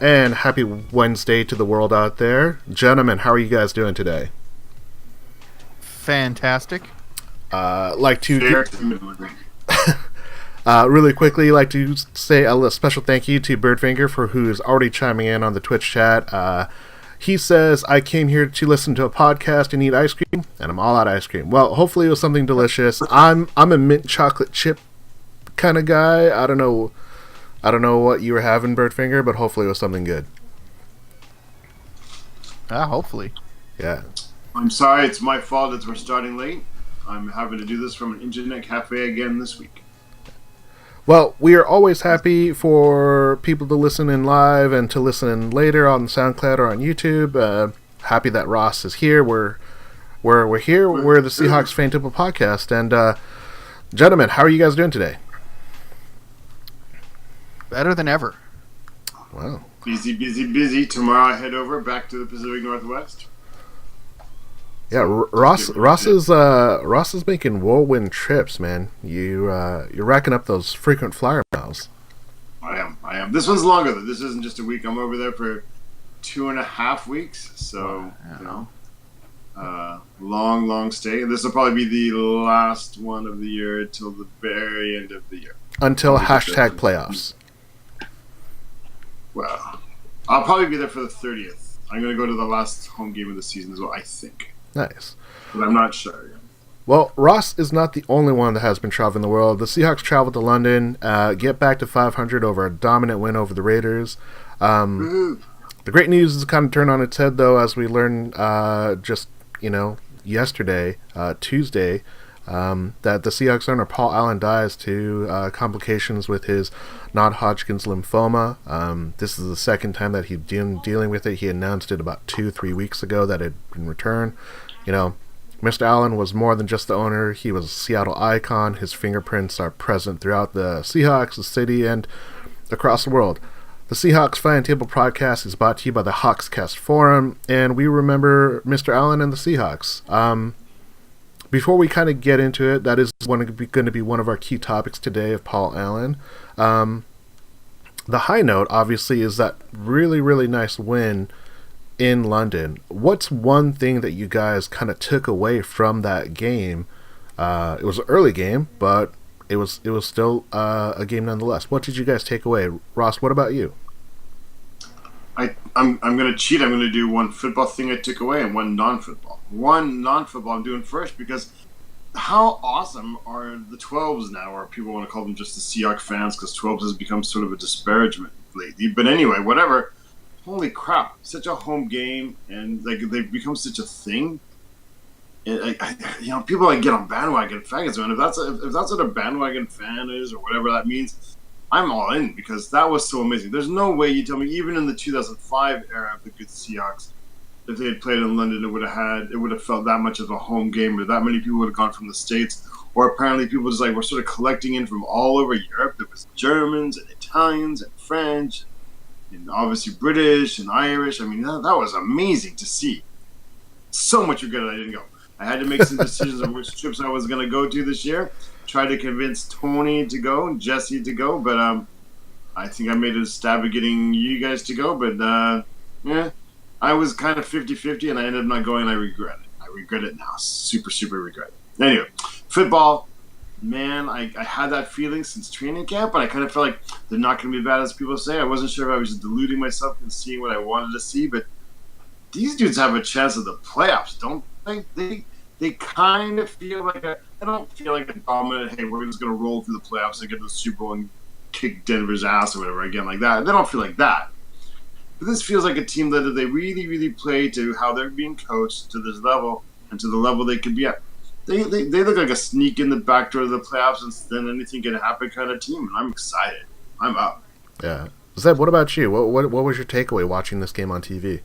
And happy Wednesday to the world out there. Gentlemen, how are you guys doing today? Fantastic. Really quickly, like to say a special thank you to Birdfinger for who is already chiming in on the Twitch chat. He says, I came here to listen to a podcast and eat ice cream, and I'm all out of ice cream. Well, hopefully it was something delicious. I'm a mint chocolate chip kind of guy. I don't know what you were having, Birdfinger, but hopefully it was something good. Hopefully. Yeah. I'm sorry, it's my fault that we're starting late. I'm having to do this from an internet cafe again this week. Well, we are always happy for people to listen in live and to listen in later on SoundCloud or on YouTube. Happy that Ross is here. We're here. We're the Seahawks FanTable Podcast. And, gentlemen, how are you guys doing today? Better than ever. Wow. Busy. Tomorrow I head over back to the Pacific Northwest. Yeah, Ross is making whirlwind trips, man. You're racking up those frequent flyer miles. I am. This one's longer though. This isn't just a week. I'm over there for 2.5 weeks. So long stay. This will probably be the last one of the year till the very end of the year. Until hashtag playoffs. Well, I'll probably be there for the 30th. I'm going to go to the last home game of the season as well, I think. Nice. But I'm not sure yet. Well, Ross is not the only one that has been traveling the world. The Seahawks traveled to London, get back to 500 over a dominant win over the Raiders. The great news is kind of turned on its head, though, as we learned yesterday, Tuesday, that the Seahawks owner Paul Allen dies to complications with his non-Hodgkins lymphoma. This is the second time that he's dealing with it. He announced it about 2-3 weeks ago that it had been returned. Mr. Allen was more than just the owner. He was a Seattle icon. His fingerprints are present throughout the Seahawks, the city, and across the world. The Seahawks FanTable Podcast is brought to you by the Hawkscast Forum, and we remember Mr. Allen and the Seahawks. Before we kind of get into it, that is going to be one of our key topics today of Paul Allen. The high note, obviously, is that really, really nice win in London. What's one thing that you guys kind of took away from that game? It was an early game, but it was still a game nonetheless. What did you guys take away? Ross, what about you? I'm going to cheat. I'm going to do one football thing I took away and one non-football. One non-football I'm doing first because how awesome are the 12s now, or people want to call them just the Seahawks fans because 12s has become sort of a disparagement lately. But anyway, whatever. Holy crap. Such a home game, and they've become such a thing. And, people get on bandwagon faggots, man. If that's what a bandwagon fan is or whatever that means, I'm all in because that was so amazing. There's no way you tell me, even in the 2005 era of the good Seahawks, if they had played in London, it would have felt that much of a home game, or that many people would have gone from the States. Or apparently people just were sort of collecting in from all over Europe. There was Germans and Italians and French and obviously British and Irish. I mean, that was amazing to see. So much regret I didn't go. I had to make some decisions on which trips I was going to go to this year. Tried to convince Tony to go and Jesse to go, but I think I made a stab at getting you guys to go. But I was kind of 50-50, and I ended up not going, and I regret it. I regret it now. Super, super regret it. Anyway, football, man, I had that feeling since training camp, and I kind of felt like they're not going to be bad as people say. I wasn't sure if I was just deluding myself and seeing what I wanted to see, but these dudes have a chance of the playoffs, don't they? They kind of feel like they don't feel like a dominant, hey, we're just going to roll through the playoffs and get to the Super Bowl and kick Denver's ass or whatever again like that. They don't feel like that. But this feels like a team that they really, really play to how they're being coached to this level and to the level they could be at. They look like a sneak in the back door of the playoffs and then anything can happen kind of team. And I'm excited. I'm up. Yeah. Zeb, what about you? What was your takeaway watching this game on TV?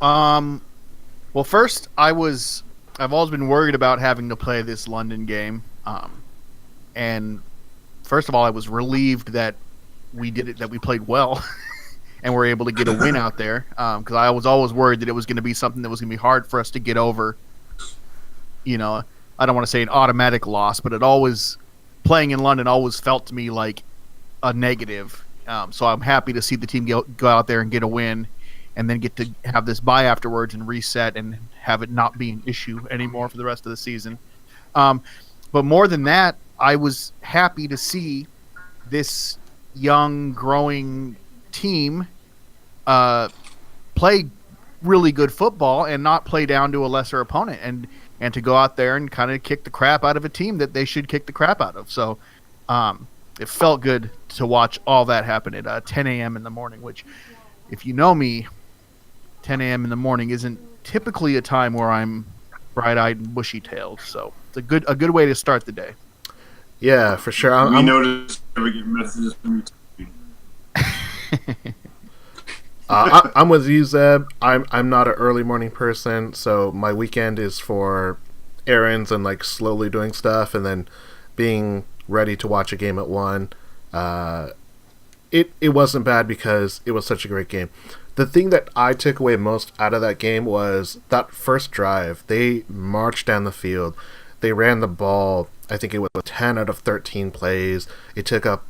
Well, first, I've always been worried about having to play this London game. And first of all, I was relieved that we did it, that we played well and were able to get a win out there. Because I was always worried that it was going to be something that was going to be hard for us to get over. I don't want to say an automatic loss, but playing in London always felt to me like a negative. So I'm happy to see the team go out there and get a win, and then get to have this bye afterwards and reset and have it not be an issue anymore for the rest of the season. But more than that, I was happy to see this young, growing team play really good football and not play down to a lesser opponent, and to go out there and kind of kick the crap out of a team that they should kick the crap out of. So it felt good to watch all that happen at 10 a.m. in the morning, which, if you know me, 10 a.m. in the morning isn't typically a time where I'm bright-eyed and bushy-tailed. So it's a good way to start the day. Yeah, for sure. We noticed we get messages from you. I'm with you, Zeb. I'm not an early morning person, so my weekend is for errands and like slowly doing stuff, and then being ready to watch a game at 1. It wasn't bad because it was such a great game. The thing that I took away most out of that game was that first drive. They marched down the field. They ran the ball. I think it was 10 out of 13 plays. It took up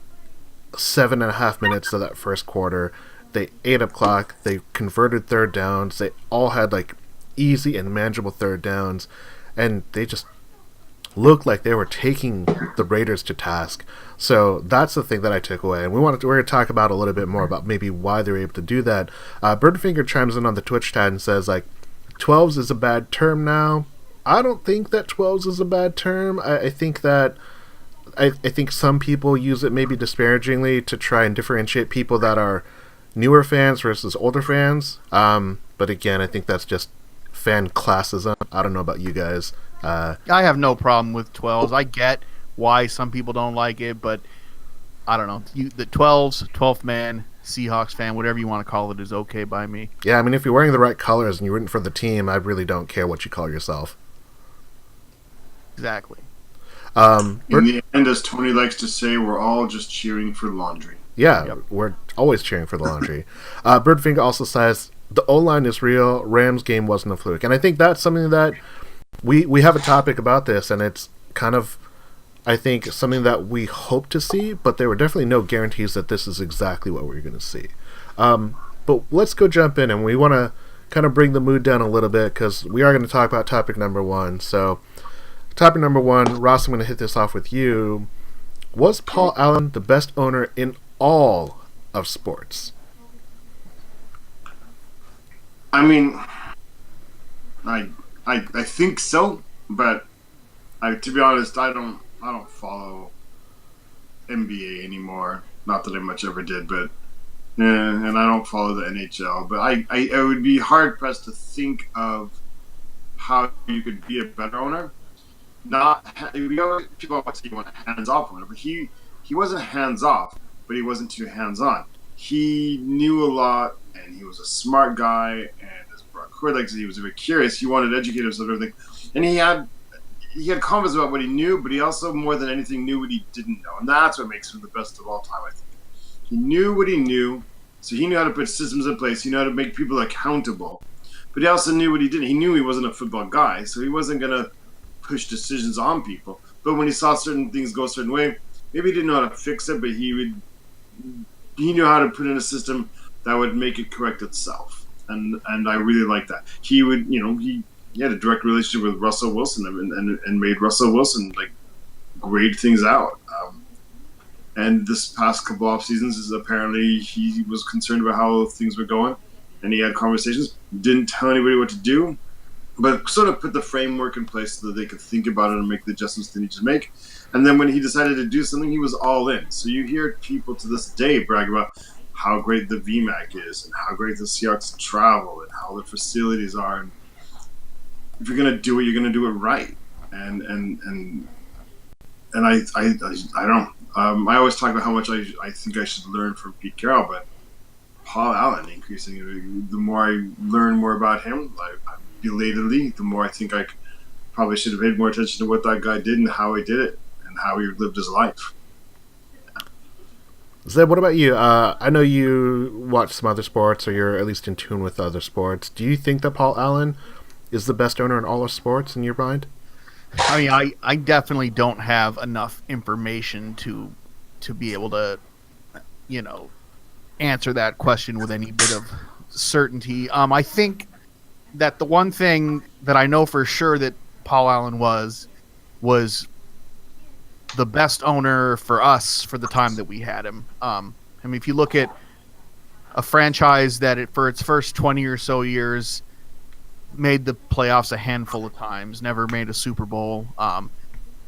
7.5 minutes of that first quarter. They ate up clock. They converted third downs. They all had like easy and manageable third downs, and they just looked like they were taking the Raiders to task. So that's the thing that I took away, and we're going to talk about a little bit more about maybe why they were able to do that. Birdfinger chimes in on the Twitch chat and says like 12s is a bad term now. I don't think that 12s is a bad term. I think that I think some people use it maybe disparagingly to try and differentiate people that are newer fans versus older fans. But again, I think that's just fan classism. I don't know about you guys. I have no problem with 12s. I get why some people don't like it, but I don't know. The 12th man, Seahawks fan, whatever you want to call it, is okay by me. Yeah, I mean, if you're wearing the right colors and you're rooting for the team, I really don't care what you call yourself. Exactly. In the end, as Tony likes to say, we're all just cheering for laundry. Yeah, yep. We're always cheering for the laundry. Birdfinger also says, the O-line is real. Rams game wasn't a fluke. And I think that's something that we have a topic about this, and it's kind of, I think, something that we hope to see, but there were definitely no guarantees that this is exactly what we're going to see. But let's go jump in, and we want to kind of bring the mood down a little bit, because we are going to talk about topic number 1. So, topic number 1, Ross, I'm going to hit this off with you. Was Paul Allen the best owner in all of sports? I mean, I think so, but to be honest, I don't follow NBA anymore. Not that I much ever did, but and I don't follow the NHL. But I would be hard pressed to think of how you could be a better owner. People always say you want a hands-off owner, but he wasn't hands-off, but he wasn't too hands-on. He knew a lot, and he was a smart guy, and as Brock Hood likes to say, he was very curious. He wanted to educate himself and everything. And he had comments about what he knew, but he also, more than anything, knew what he didn't know. And that's what makes him the best of all time, I think. He knew what he knew, so he knew how to put systems in place. He knew how to make people accountable. But he also knew what he didn't. He knew he wasn't a football guy, so he wasn't going to push decisions on people. But when he saw certain things go a certain way, maybe he didn't know how to fix it, but he knew how to put in a system that would make it correct itself. And I really like that. He would, he had a direct relationship with Russell Wilson and made Russell Wilson like grade things out. And this past couple off seasons is apparently he was concerned about how things were going, and he had conversations. Didn't tell anybody what to do, but sort of put the framework in place so that they could think about it and make the adjustments they need to make. And then when he decided to do something, he was all in. So you hear people to this day brag about how great the VMAC is and how great the Seahawks travel and how the facilities are. And if you're going to do it, you're going to do it right. And I don't. I always talk about how much I think I should learn from Pete Carroll, but Paul Allen, increasingly, the more I learn more about him, belatedly, the more I think I probably should have paid more attention to what that guy did and how he did it and how he lived his life. Zeb, what about you? I know you watch some other sports, or you're at least in tune with other sports. Do you think that Paul Allen is the best owner in all of sports in your mind? I mean, I definitely don't have enough information to be able to, answer that question with any bit of certainty. I think that the one thing that I know for sure that Paul Allen was the best owner for us for the time that we had him. I mean, if you look at a franchise that for its first 20 or so years made the playoffs a handful of times, never made a Super Bowl,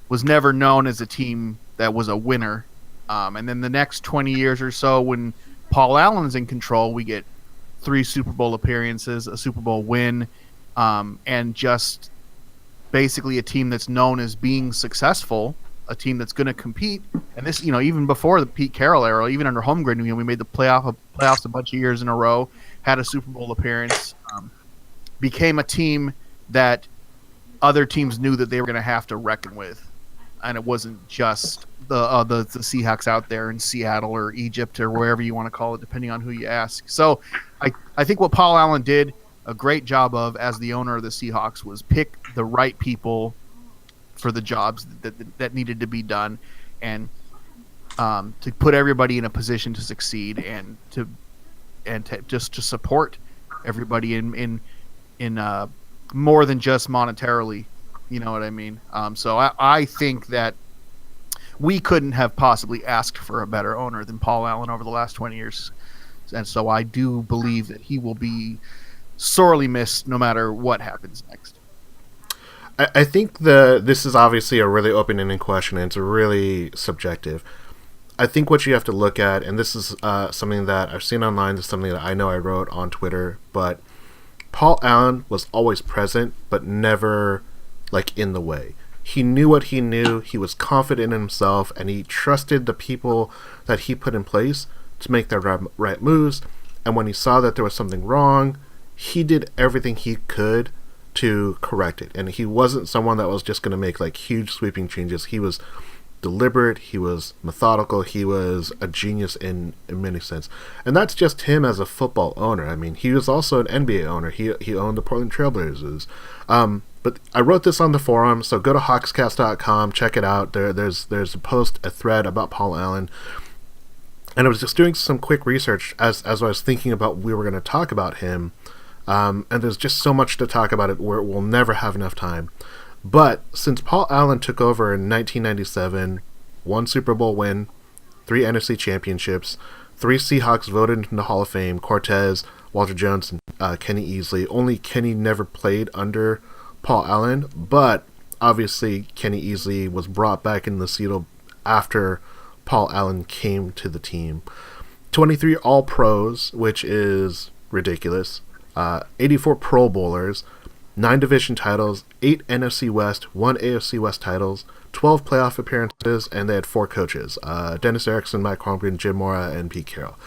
was never known as a team that was a winner. And then the next 20 years or so, when Paul Allen's in control, we get 3 Super Bowl appearances, a Super Bowl win, and just basically a team that's known as being successful, a team that's going to compete. And this, even before the Pete Carroll era, even under Holmgren, we made the playoffs a bunch of years in a row, had a Super Bowl appearance, became a team that other teams knew that they were going to have to reckon with. And it wasn't just the Seahawks out there in Seattle or Egypt or wherever you want to call it, depending on who you ask. So I think what Paul Allen did a great job of as the owner of the Seahawks was pick the right people for the jobs that needed to be done, and to put everybody in a position to succeed, and to just to support everybody in more than just monetarily. You know what I mean? So I think that we couldn't have possibly asked for a better owner than Paul Allen over the last 20 years. And so I do believe that he will be sorely missed no matter what happens next. I think this is obviously a really open-ended question, and it's really subjective. I think what you have to look at, and this is something that I've seen online, this is something that I know I wrote on Twitter, but Paul Allen was always present, but never in the way. He knew what he knew, he was confident in himself, and he trusted the people that he put in place to make the right moves. And when he saw that there was something wrong, he did everything he could to correct it. And he wasn't someone that was just going to make huge sweeping changes. He was deliberate, he was methodical, he was a genius in many sense. And that's just him as a football owner. I mean, he was also an NBA owner. He owned the Portland Trailblazers. But I wrote this on the forum, so go to hawkscast.com, check it out. There's a thread about Paul Allen. And I was just doing some quick research as I was thinking about we were going to talk about him. And there's just so much to talk about it where we'll never have enough time. But since Paul Allen took over in 1997, 1 Super Bowl win, 3 NFC championships, 3 Seahawks voted into the Hall of Fame, Cortez, Walter Jones, and Kenny Easley. Only Kenny never played under Paul Allen, but obviously Kenny Easley was brought back in the Seattle after Paul Allen came to the team. 23 All-Pros, which is ridiculous. 84 Pro Bowlers, 9 division titles, 8 NFC West, 1 AFC West titles, 12 playoff appearances, and they had 4 coaches, Dennis Erickson, Mike Holmgren, Jim Mora, and Pete Carroll.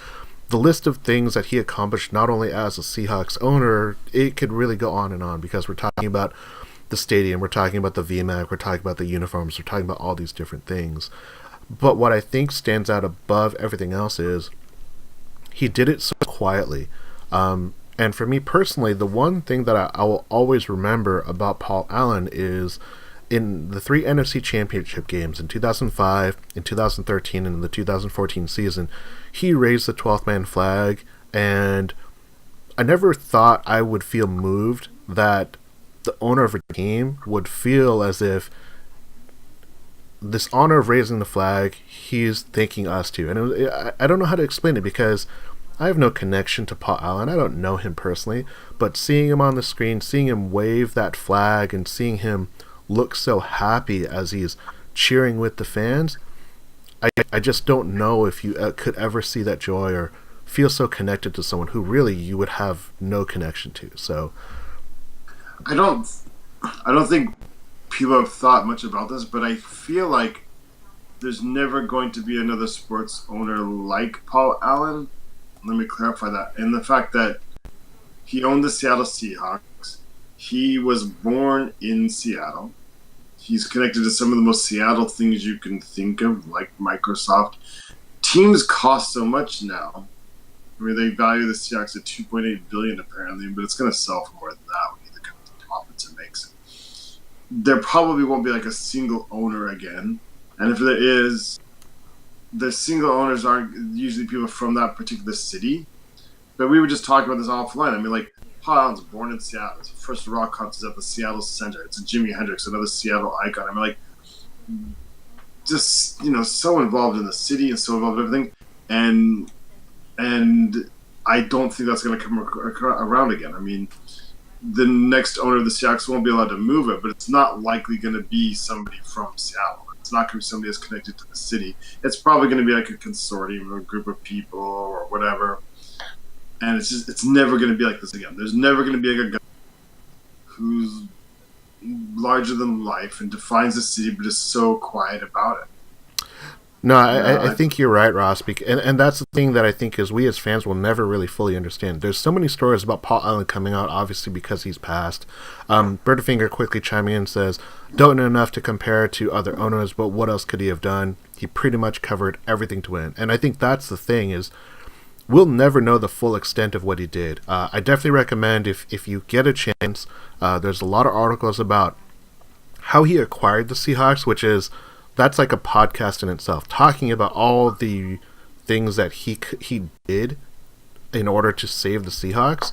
The list of things that he accomplished not only as a Seahawks owner, it could really go on and on, because we're talking about the stadium, we're talking about the VMAC, we're talking about the uniforms, we're talking about all these different things. But what I think stands out above everything else is he did it so quietly. And for me personally, the one thing that I will always remember about Paul Allen is in the 3 NFC championship games in 2005, in 2013, and in the 2014 season, he raised the 12th man flag, and I never thought I would feel moved that the owner of a team would feel as if this honor of raising the flag, he's thanking us too. And I don't know how to explain it, because I have no connection to Paul Allen. I don't know him personally, but seeing him on the screen, seeing him wave that flag, and seeing him look so happy as he's cheering with the fans, I just don't know if you could ever see that joy or feel so connected to someone who really you would have no connection to. So I don't think people have thought much about this, but I feel like there's never going to be another sports owner like Paul Allen. Let me clarify that. And the fact that he owned the Seattle Seahawks, he was born in Seattle. He's connected to some of the most Seattle things you can think of, like Microsoft. Teams cost so much now. I mean, they value the Seahawks at $2.8 billion apparently, but it's going to sell for more than that when you look at the profits it makes. There probably won't be a single owner again. And if there is, the single owners aren't usually people from that particular city. But we were just talking about this offline. I mean, like, Paul Allen's born in Seattle. His first rock concert at the Seattle Center. It's a Jimi Hendrix, another Seattle icon. I mean, like, just, so involved in the city and so involved in everything. And I don't think that's going to come around again. I mean, the next owner of the Seahawks won't be allowed to move it, but it's not likely going to be somebody from Seattle. It's not going to be somebody that's connected to the city. It's probably going to be like a consortium or a group of people or whatever. And it's never going to be like this again. There's never going to be like a guy who's larger than life and defines the city, but is so quiet about it. No, I think you're right, Ross. And that's the thing that I think is we as fans will never really fully understand. There's so many stories about Paul Allen coming out, obviously because he's passed. Birdifinger quickly chiming in and says, don't know enough to compare to other owners, but what else could he have done? He pretty much covered everything to win. And I think that's the thing is we'll never know the full extent of what he did. I definitely recommend if you get a chance, there's a lot of articles about how he acquired the Seahawks, which is that's like a podcast in itself, talking about all the things that he did in order to save the Seahawks.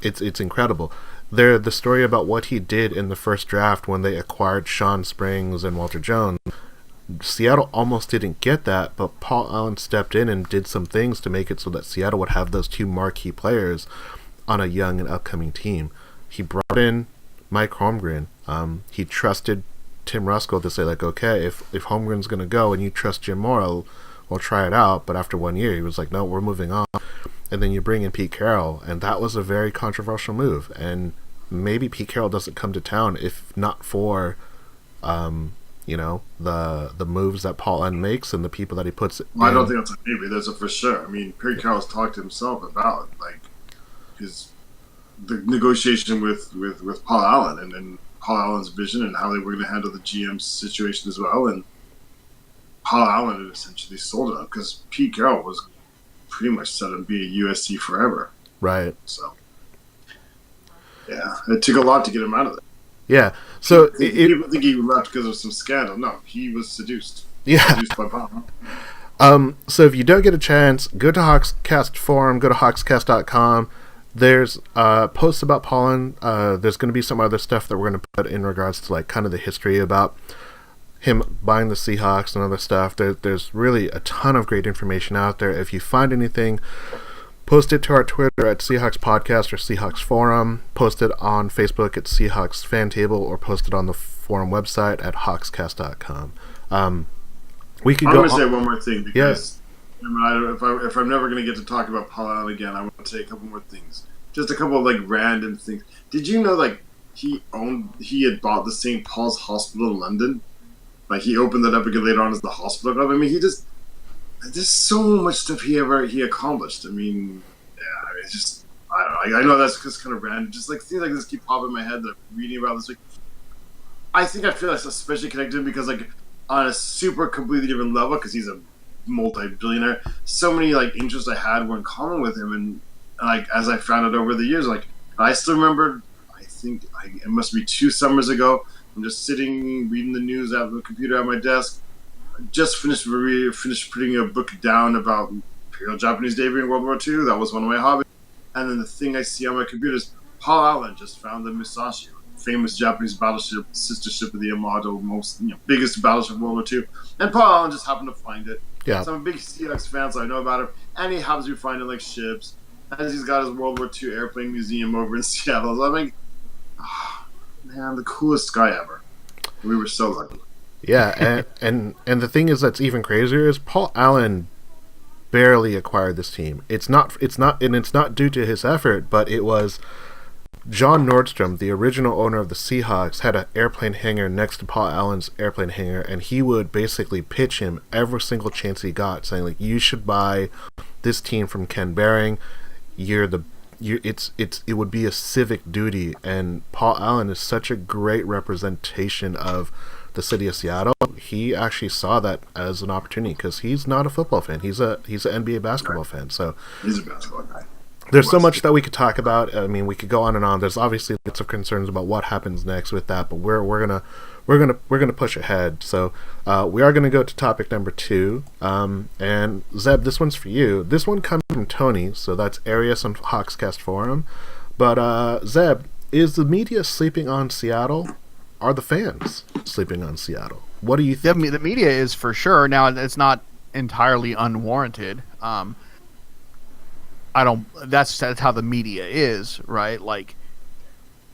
It's incredible. The story about what he did in the first draft when they acquired Sean Springs and Walter Jones. Seattle almost didn't get that, but Paul Allen stepped in and did some things to make it so that Seattle would have those two marquee players on a young and upcoming team. He brought in Mike Holmgren. He trusted Tim Ruskell to say, like, okay, if Holmgren's going to go and you trust Jim Moore, we'll try it out. But after 1 year, he was like, no, we're moving on. And then you bring in Pete Carroll, and that was a very controversial move. And maybe Pete Carroll doesn't come to town if not for, the moves that Paul Allen makes and the people that he puts. Well, I don't think that's a maybe. There's a for sure. I mean, Pete Carroll's talked to himself about like the negotiation with Paul Allen and Paul Allen's vision and how they were going to handle the GM situation as well. And Paul Allen had essentially sold it up because Pete Carroll was pretty much set to be a USC forever. Right. So, yeah, it took a lot to get him out of it. Yeah. So people think he left because of some scandal. No, he was seduced. Yeah. Seduced by Paul. So if you don't get a chance, go to Hawkscast forum, go to hawkscast.com. There's posts about Paul Allen. There's going to be some other stuff that we're going to put in regards to like kind of the history about him buying the Seahawks and other stuff. There's really a ton of great information out there. If you find anything, post it to our Twitter at Seahawks Podcast or Seahawks Forum. Post it on Facebook at Seahawks FanTable or post it on the forum website at hawkscast.com. We could I'm go. going to say one more thing because if I'm never going to get to talk about Paul Allen again, I want to say a couple more things. Just a couple of like random things. Did you know like he had bought the St. Paul's Hospital in London? Like he opened that up again later on as the hospital club. I mean, there's so much stuff he accomplished. I mean, yeah, it's just I know that's just kind of random. Just like things like this keep popping in my head that I'm reading about this week. I think I feel like especially connected because like on a super completely different level because he's a multi-billionaire. So many like interests I had were in common with him, and like as I found out over the years, like I still remember. I think it must be 2 summers ago. I'm just sitting reading the news at the computer at my desk. I just finished putting a book down about Imperial Japanese Navy in World War II. That was one of my hobbies. And then the thing I see on my computer is Paul Allen just found the Musashi, famous Japanese battleship, sister ship of the Yamato, biggest battleship of World War II. And Paul Allen just happened to find it. Yeah. So I'm a big Seahawks fan, so I know about him. And he happens to be finding like ships. And he's got his World War II airplane museum over in Seattle. So I'm like, man, the coolest guy ever. We were so lucky. Yeah, and the thing is that's even crazier is Paul Allen barely acquired this team. It's not due to his effort, but it was John Nordstrom, the original owner of the Seahawks, had an airplane hangar next to Paul Allen's airplane hangar, and he would basically pitch him every single chance he got, saying like, "You should buy this team from Ken Behring. It would be a civic duty." And Paul Allen is such a great representation of the city of Seattle. He actually saw that as an opportunity because he's not a football fan. He's an NBA basketball fan. So he's a basketball guy. There's so much that we could talk about. I mean, we could go on and on. There's obviously lots of concerns about what happens next with that, but we're gonna push ahead. So we are gonna go to topic number 2. And Zeb, this one's for you. This one comes from Tony, so that's Arius on Hawkscast Forum. But Zeb, is the media sleeping on Seattle? Are the fans sleeping on Seattle? What do you think? The media is for sure. Now, it's not entirely unwarranted. That's how the media is, right? Like,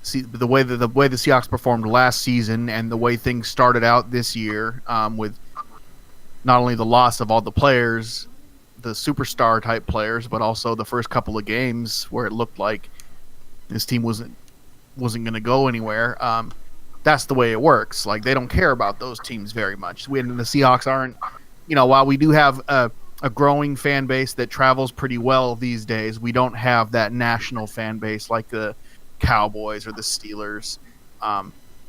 see the way the Seahawks performed last season and the way things started out this year, with not only the loss of all the players, the superstar type players, but also the first couple of games where it looked like this team wasn't going to go anywhere. That's the way it works. Like, they don't care about those teams very much. The Seahawks aren't, while we do have a growing fan base that travels pretty well these days, we don't have that national fan base like the Cowboys or the Steelers.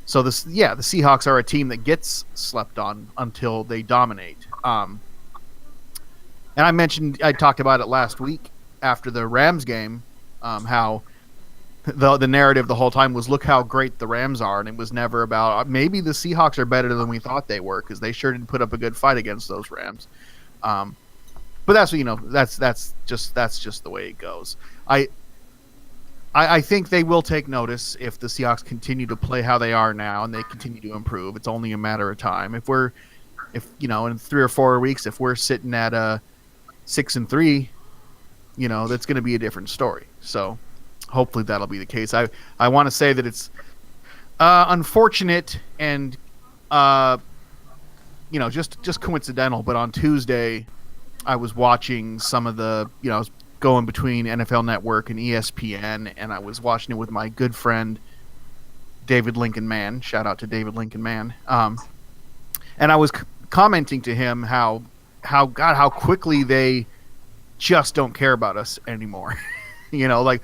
So the Seahawks are a team that gets slept on until they dominate. And I talked about it last week after the Rams game, how the narrative the whole time was, look how great the Rams are, and it was never about maybe the Seahawks are better than we thought they were, because they sure did put up a good fight against those Rams. But that's just the way it goes. I think they will take notice if the Seahawks continue to play how they are now and they continue to improve. It's only a matter of time. If in 3 or 4 weeks, if we're sitting at 6-3, that's going to be a different story. So hopefully that'll be the case. I want to say that it's unfortunate and just coincidental, but on Tuesday I was watching some of I was going between NFL Network and ESPN, and I was watching it with my good friend David Lincoln Mann. Shout out to David Lincoln Mann. And I was commenting to him how quickly they just don't care about us anymore. Like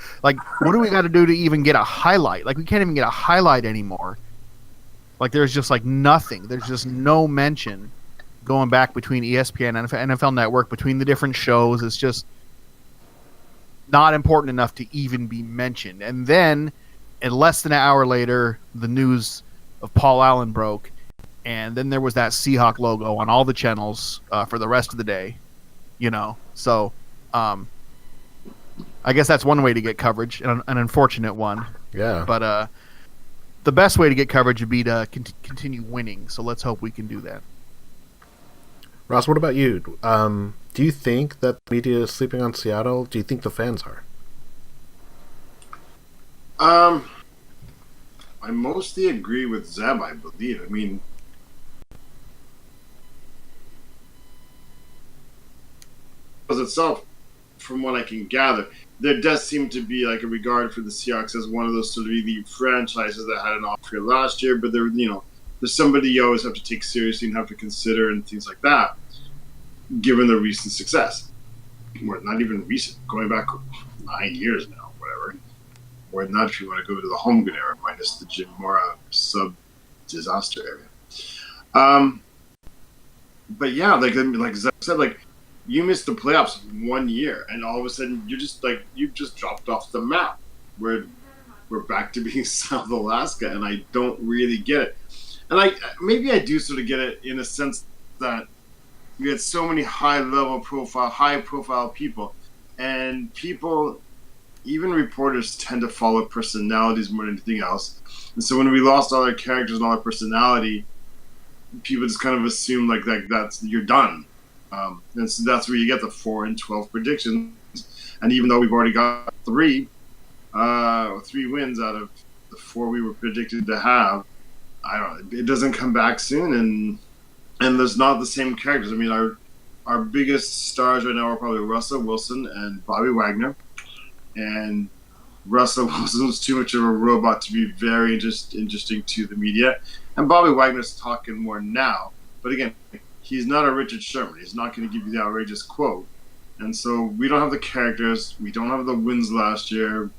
what do we got to do to even get a highlight? Like, we can't even get a highlight anymore. Like, there's just like nothing. There's just no mention going back between ESPN and NFL Network, between the different shows. It's just not important enough to even be mentioned. And then, and less than an hour later, the news of Paul Allen broke, and then there was that Seahawk logo on all the channels for the rest of the day. So I guess that's one way to get coverage, an unfortunate one. Yeah. But the best way to get coverage would be to continue winning. So let's hope we can do that. Ross, what about you? Do you think that the media is sleeping on Seattle? Do you think the fans are? I mostly agree with Zeb, I believe. I mean, as itself, from what I can gather, there does seem to be like a regard for the Seahawks as one of those sort of elite franchises that had an off year last year, but there's somebody you always have to take seriously and have to consider and things like that, given the recent success. Or not even recent, going back 9 years now, whatever. Or not if you want to go to the Holmgren era, minus the Jim Mora sub-disaster area. But yeah, like Zeb said, like, you missed the playoffs 1 year, and all of a sudden you've just dropped off the map. We're back to being South Alaska, and I don't really get it. And maybe I do sort of get it in a sense that we had so many high profile people, and people, even reporters, tend to follow personalities more than anything else. And so when we lost all our characters and all our personality, people just kind of assume like that's you're done. And so that's where you get the 4-12 predictions. And even though we've already got 3 wins out of the 4 we were predicted to have, I don't know, it doesn't come back soon, and there's not the same characters. I mean, our biggest stars right now are probably Russell Wilson and Bobby Wagner. And Russell Wilson was too much of a robot to be very interesting to the media. And Bobby Wagner's talking more now. But again, he's not a Richard Sherman. He's not going to give you the outrageous quote. And so we don't have the characters. We don't have the wins last year.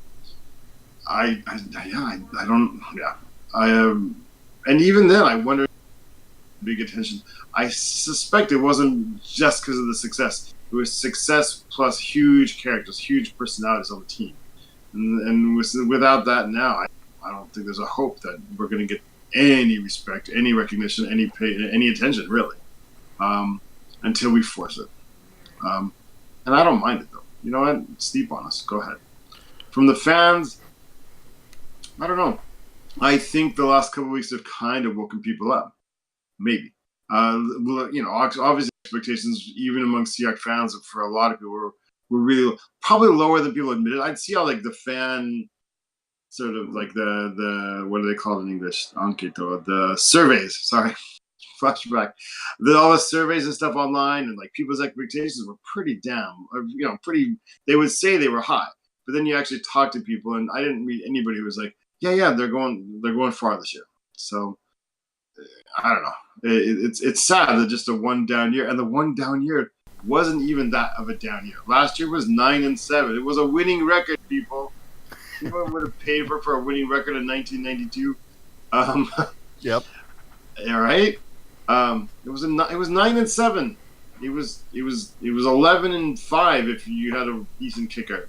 And even then, I wonder, big attention. I suspect it wasn't just because of the success. It was success plus huge characters, huge personalities on the team. And without that now, I don't think there's a hope that we're going to get any respect, any recognition, any pay, any attention, really, until we force it. And I don't mind it, though. You know what? Sleep on us. Go ahead. From the fans, I don't know. I think the last couple of weeks have kind of woken people up. Maybe. Obviously expectations, even among Seahawks fans, for a lot of people were really probably lower than people admitted. I'd see how like the fan sort of like the what do they call it in English? Anketo, the surveys. Sorry, flashback. All the surveys and stuff online, and like people's expectations were pretty down. Pretty. They would say they were high, but then you actually talk to people, and I didn't meet anybody who was like, yeah, they're going far this year. So I don't know. It's sad that just a one down year, and the one down year wasn't even that of a down year. Last year was 9-7. It was a winning record, people. People would have paid for a winning record in 1992. Yep. All right. It was 9-7. It was 11-5 if you had a decent kicker.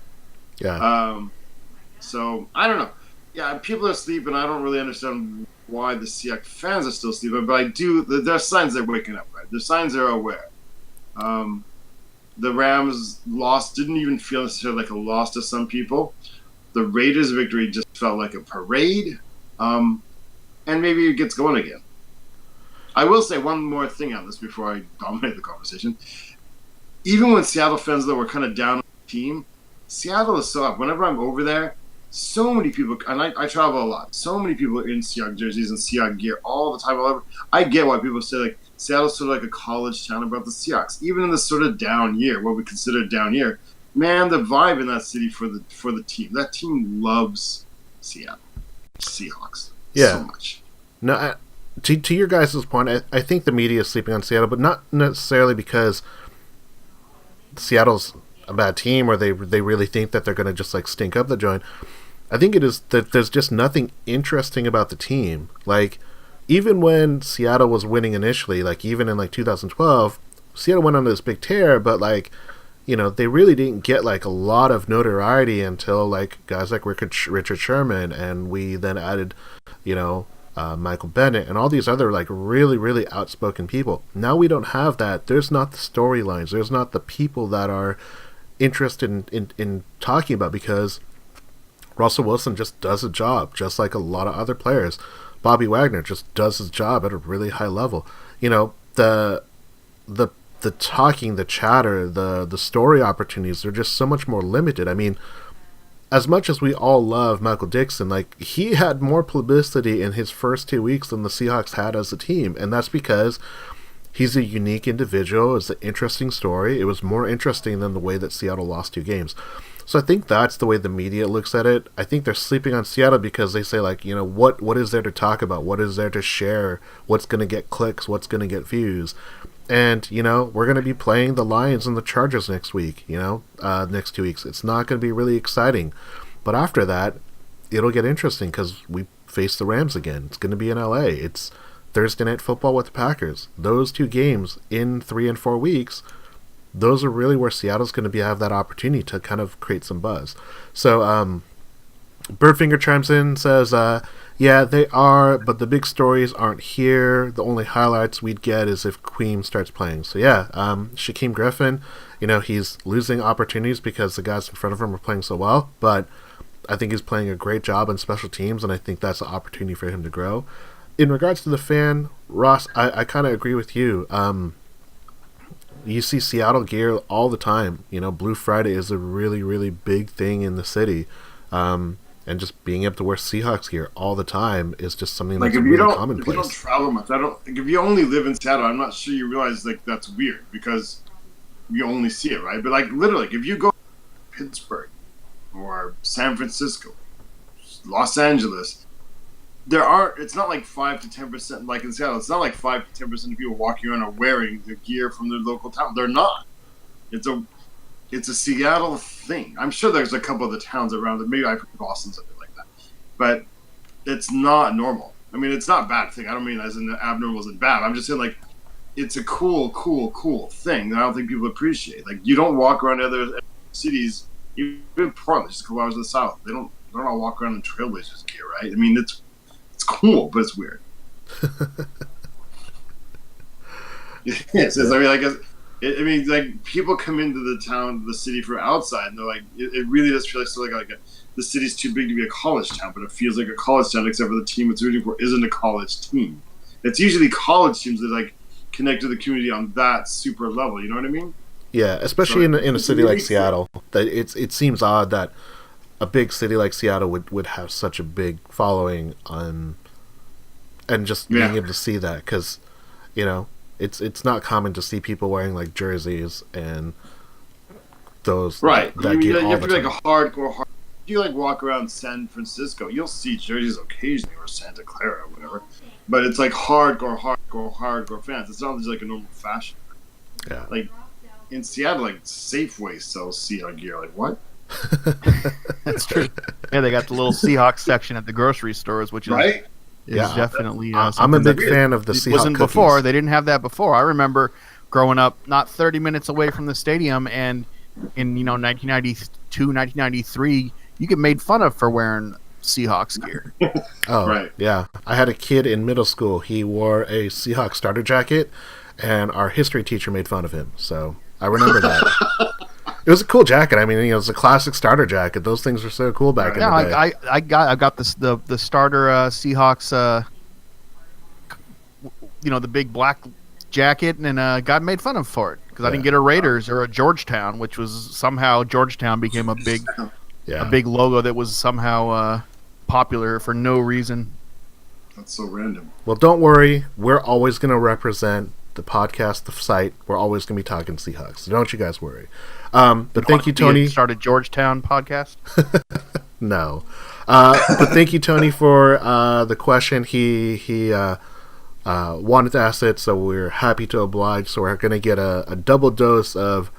Yeah. So I don't know. Yeah, people are sleeping. I don't really understand why the Seahawks fans are still sleeping, but I do. There are signs they're waking up. Right, the signs they're aware. The Rams loss didn't even feel necessarily like a loss to some people. The Raiders' victory just felt like a parade, and maybe it gets going again. I will say one more thing on this before I dominate the conversation. Even when Seattle fans, though, were kind of down on the team, Seattle is so up. Whenever I'm over there, so many people, and I travel a lot, so many people in Seahawks jerseys and Seahawks gear all the time. I get why people say, like, Seattle's sort of like a college town about the Seahawks. Even in this sort of down year, what we consider a down year, man, the vibe in that city for the team. That team loves Seattle Seahawks so much. No, to your guys' point, I think the media is sleeping on Seattle, but not necessarily because Seattle's a bad team or they really think that they're going to just like stink up the joint. I think it is that there's just nothing interesting about the team. Like, even when Seattle was winning initially, like even in like 2012, Seattle went on this big tear, but like, they really didn't get like a lot of notoriety until like guys like Richard Sherman, and we then added, Michael Bennett and all these other like really, really outspoken people. Now we don't have that. There's not the storylines. There's not the people that are interested in talking about, because Russell Wilson just does a job, just like a lot of other players. Bobby Wagner just does his job at a really high level. The talking, the chatter, the story opportunities, they're just so much more limited. I mean, as much as we all love Michael Dixon, like, he had more publicity in his first 2 weeks than the Seahawks had as a team, and that's because he's a unique individual. It's an interesting story. It was more interesting than the way that Seattle lost 2 games. So I think that's the way the media looks at it. I think they're sleeping on Seattle because they say, like, what is there to talk about? What is there to share? What's going to get clicks? What's going to get views? And, we're going to be playing the Lions and the Chargers next week, next 2 weeks. It's not going to be really exciting. But after that, it'll get interesting because we face the Rams again. It's going to be in LA. It's Thursday Night Football with the Packers. Those 2 games in 3 and 4 weeks, those are really where Seattle's going to have that opportunity to kind of create some buzz. So, Birdfinger chimes in, says, yeah, they are, but the big stories aren't here. The only highlights we'd get is if Queen starts playing. So, yeah, Shaquem Griffin, he's losing opportunities because the guys in front of him are playing so well, but I think he's playing a great job on special teams, and I think that's an opportunity for him to grow. In regards to the fan, Ross, I kind of agree with you. You see Seattle gear all the time. Blue Friday is a really, really big thing in the city. And just being able to wear Seahawks gear all the time is just something that's really commonplace. If you don't travel much, if you only live in Seattle, I'm not sure you realize like that's weird because you only see it, right? But like literally, if you go to Pittsburgh or San Francisco, Los Angeles, it's not like 5 to 10%, like in Seattle, it's not like 5 to 10% of people walking around are wearing the gear from their local town. They're not. It's a Seattle thing. I'm sure there's a couple of the towns around it. Maybe I've heard Boston, something like that. But it's not normal. I mean, it's not a bad thing. I don't mean as in abnormal as in bad. I'm just saying, like, it's a cool thing that I don't think people appreciate. Like, you don't walk around other cities, even Portland, just a couple hours to the south. They don't all walk around in Trailblazers gear, right? I mean, it's cool, but it's weird. Yes, I mean, I guess. I mean, like, people come into the city from outside, and they're like, it really does feel like the city's too big to be a college town, but it feels like a college town, except for the team it's rooting for isn't a college team. It's usually college teams that like connect to the community on that super level. You know what I mean? Yeah, especially in a city like Seattle. That it seems odd that a big city like Seattle would have such a big following on, and just being able to see that, because it's not common to see people wearing like jerseys and those right. You have to be time. like a hardcore. If you like walk around San Francisco, you'll see jerseys occasionally, or Santa Clara or whatever. But it's like hardcore fans. It's not just like a normal fashion. Yeah. Like in Seattle, like Safeway sells Seahawks gear. Like what? That's true. Yeah, they got the little Seahawks section at the grocery stores, which is right. Is definitely. I'm a big fan of the Seahawks. It wasn't cookies. Before. They didn't have that before. I remember growing up, not 30 minutes away from the stadium, and in 1992, 1993, you get made fun of for wearing Seahawks gear. Oh, right. Yeah. I had a kid in middle school. He wore a Seahawks starter jacket, and our history teacher made fun of him. So I remember that. It was a cool jacket. I mean, it was a classic starter jacket. Those things were so cool back in the day. I got the starter Seahawks, the big black jacket, and got made fun of for it because I didn't get a Raiders or a Georgetown, which was somehow Georgetown became a big logo that was somehow popular for no reason. That's so random. Well, don't worry. We're always going to represent the podcast, the site. We're always going to be talking Seahawks. So don't you guys worry. But thank you, Tony. Started Georgetown podcast? No. But thank you, Tony, for the question. He wanted to ask it, so we're happy to oblige. So we're going to get a double dose of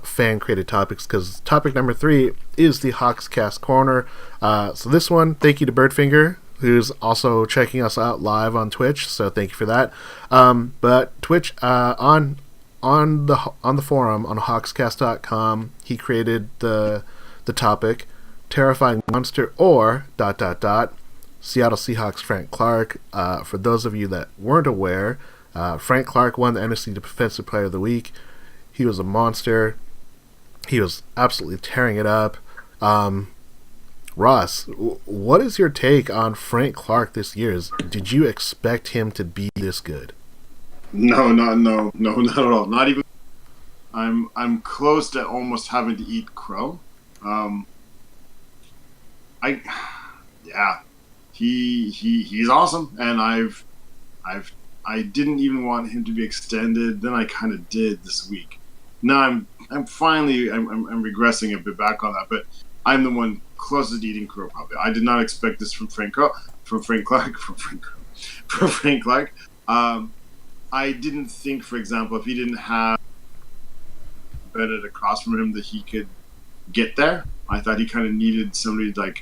fan-created topics, because topic number 3 is the Hawkscast Corner. So this one, thank you to Birdfinger, who's also checking us out live on Twitch. So thank you for that. But Twitch on the forum on Hawkscast.com, he created the topic terrifying monster or ... Seattle Seahawks Frank Clark. For those of you that weren't aware, Frank Clark won the NFC Defensive Player of the Week. He was a monster. He was absolutely tearing it up. Ross, what is your take on Frank Clark this year? Did you expect him to be this good? No, not at all. Not even. I'm close to almost having to eat crow. He's awesome, and I didn't even want him to be extended. Then I kind of did this week. Now I'm finally regressing a bit back on that, but I'm the one closest to eating crow probably. I did not expect this from Frank Clark. I didn't think, for example, if he didn't have Bennett across from him, that he could get there. I thought he kind of needed somebody to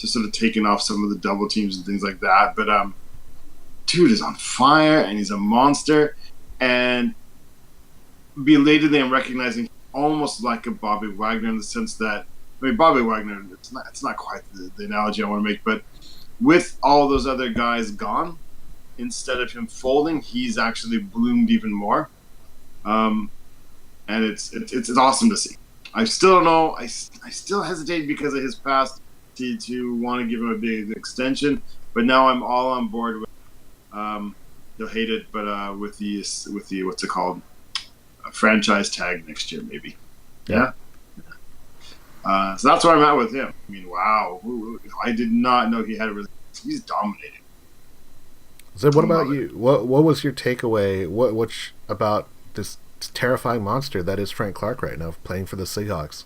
sort of taking off some of the double teams and things like that. But dude is on fire, and he's a monster. And belatedly, I'm recognizing almost like a Bobby Wagner in the sense that, I mean, Bobby Wagner, it's not quite the analogy I want to make, but with all those other guys gone, instead of him folding, he's actually bloomed even more. And it's awesome to see. I still don't know. I still hesitate because of his past to want to give him a big extension, but now I'm all on board with. They'll hate it, but with the what's it called, a franchise tag next year maybe. Yeah. So that's where I'm at with him. I mean, wow, I did not know he had a really. He's dominating. So, what about you? What was your takeaway? What about this terrifying monster that is Frank Clark right now, playing for the Seahawks?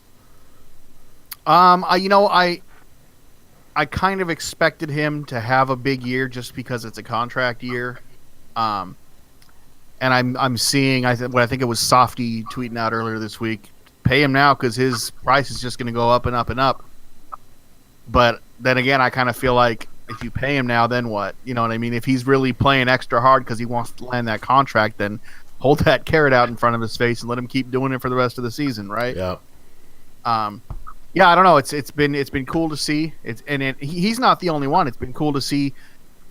I kind of expected him to have a big year just because it's a contract year. And I'm seeing what I think it was Softy tweeting out earlier this week. Pay him now because his price is just going to go up and up and up. But then again, I kind of feel like if you pay him now, then what? You know what I mean? If he's really playing extra hard because he wants to land that contract, then hold that carrot out in front of his face and let him keep doing it for the rest of the season, right? Yeah. Yeah, I don't know. It's been cool to see. He's not the only one. It's been cool to see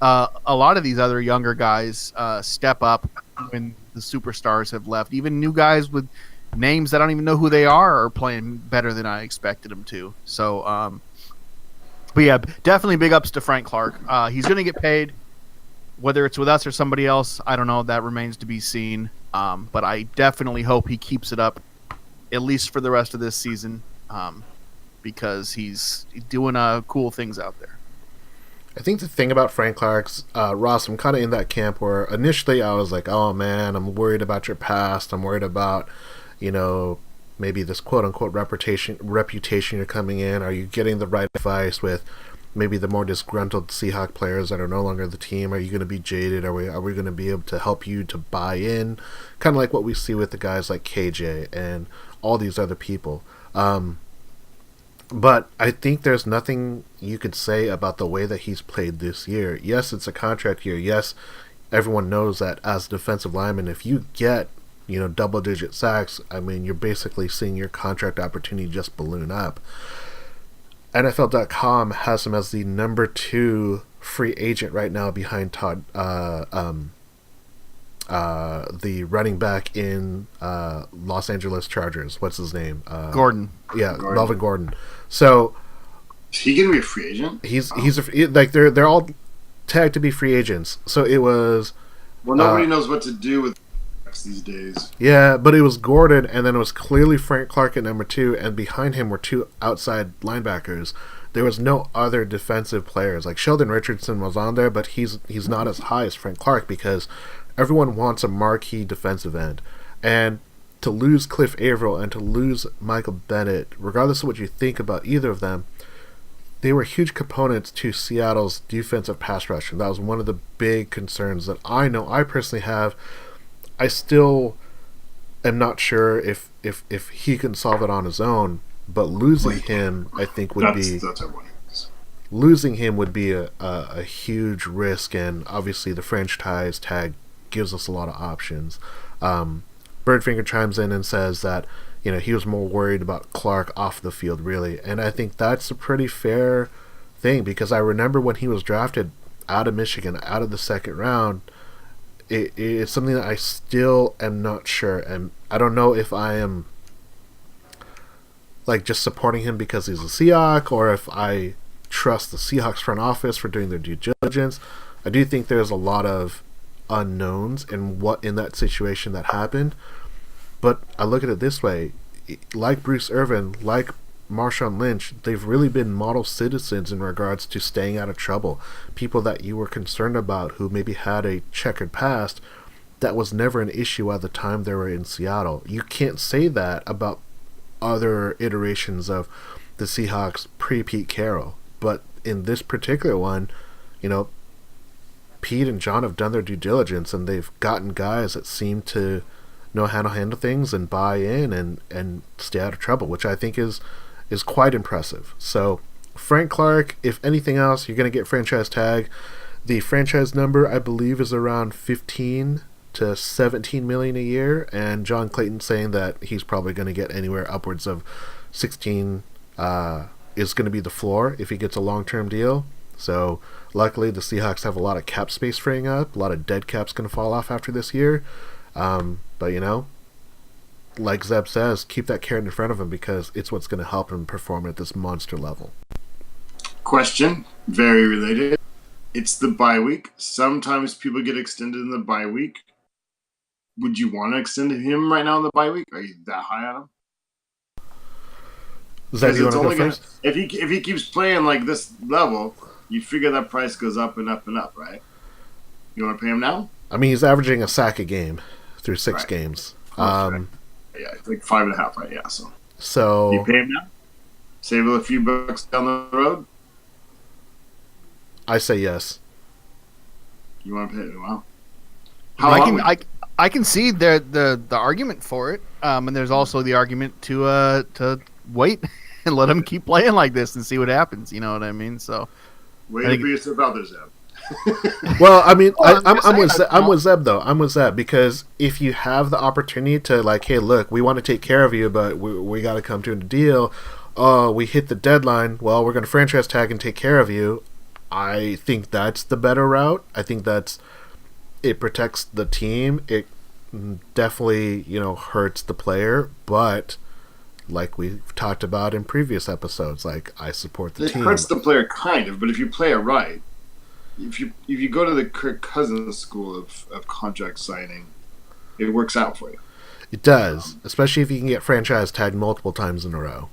a lot of these other younger guys step up when the superstars have left. Even new guys with names that I don't even know who they are playing better than I expected them to. So, but yeah, definitely big ups to Frank Clark. He's going to get paid, whether it's with us or somebody else. I don't know. That remains to be seen. But I definitely hope he keeps it up, at least for the rest of this season, because he's doing cool things out there. I think the thing about Frank Clark's, Ross, I'm kind of in that camp where initially I was like, oh man, I'm worried about your past. I'm worried about, maybe this quote-unquote reputation you're coming in. Are you getting the right advice with maybe the more disgruntled Seahawks players that are no longer the team? Are you going to be jaded? Are we going to be able to help you to buy in? Kind of like what we see with the guys like KJ and all these other people. But I think there's nothing you could say about the way that he's played this year. Yes, it's a contract year. Yes, everyone knows that as a defensive lineman, if you get double-digit sacks, I mean, you're basically seeing your contract opportunity just balloon up. NFL.com has him as the number 2 free agent right now behind the running back in Los Angeles Chargers. What's his name? Gordon. Yeah, Melvin Gordon. So is he gonna be a free agent? They're all tagged to be free agents. So it was. Well, nobody knows what to do with these days. Yeah, but it was Gordon, and then it was clearly Frank Clark at number 2, and behind him were 2 outside linebackers. There was no other defensive players. Like Sheldon Richardson was on there, but he's not as high as Frank Clark because everyone wants a marquee defensive end. And to lose Cliff Averill and to lose Michael Bennett, regardless of what you think about either of them, they were huge components to Seattle's defensive pass rush, and that was one of the big concerns that I know I personally have. I still am not sure if he can solve it on his own, but losing him, I think, would be a huge risk, and obviously the franchise tag gives us a lot of options. Birdfinger chimes in and says that he was more worried about Clark off the field, really, and I think that's a pretty fair thing because I remember when he was drafted out of Michigan, out of the second round. It's something that I still am not sure, and I don't know if I am just supporting him because he's a Seahawk or if I trust the Seahawks front office for doing their due diligence. I do think there's a lot of unknowns in that situation that happened, but I look at it this way: like Bruce Irvin, like Marshawn Lynch, they've really been model citizens in regards to staying out of trouble. People that you were concerned about who maybe had a checkered past, that was never an issue at the time they were in Seattle. You can't say that about other iterations of the Seahawks pre-Pete Carroll. But in this particular one, Pete and John have done their due diligence and they've gotten guys that seem to know how to handle things and buy in and stay out of trouble, which I think is quite impressive. So Frank Clark, if anything else, you're going to get franchise tag. The franchise number, I believe, is around 15 to 17 million a year, and John Clayton saying that he's probably going to get anywhere upwards of 16 is going to be the floor if he gets a long-term deal. So luckily the Seahawks have a lot of cap space freeing up. A lot of dead cap's going to fall off after this year. But like Zeb says, keep that carrot in front of him because it's what's going to help him perform at this monster level. Question, very related. It's the bye week. Sometimes people get extended in the bye week. Would you want to extend him right now in the bye week? Are you that high on him? Zeb, you want to go first? If he keeps playing like this level, you figure that price goes up and up and up, right? You want to pay him now? I mean, he's averaging a sack a game through 6 games. Yeah, it's like 5.5, right? Yeah, so you pay him now? Save a few bucks down the road? I say yes. You want to pay him? Wow. I can see the argument for it, and there's also the argument to wait and let him keep playing like this and see what happens. You know what I mean? So Way to be yourself out there, Zeb. Well, I mean, Well, I'm with Zeb though. I'm with Zeb because if you have the opportunity to like, hey, look, we want to take care of you, but we got to come to a deal. We hit the deadline. Well, we're going to franchise tag and take care of you. I think that's the better route. I think it protects the team. It definitely, hurts the player, but like we've talked about in previous episodes, like I support the team. It hurts the player kind of, but if you play it right, if you go to the Kirk Cousins school of contract signing, it works out for you. It does, especially if you can get franchise tagged multiple times in a row.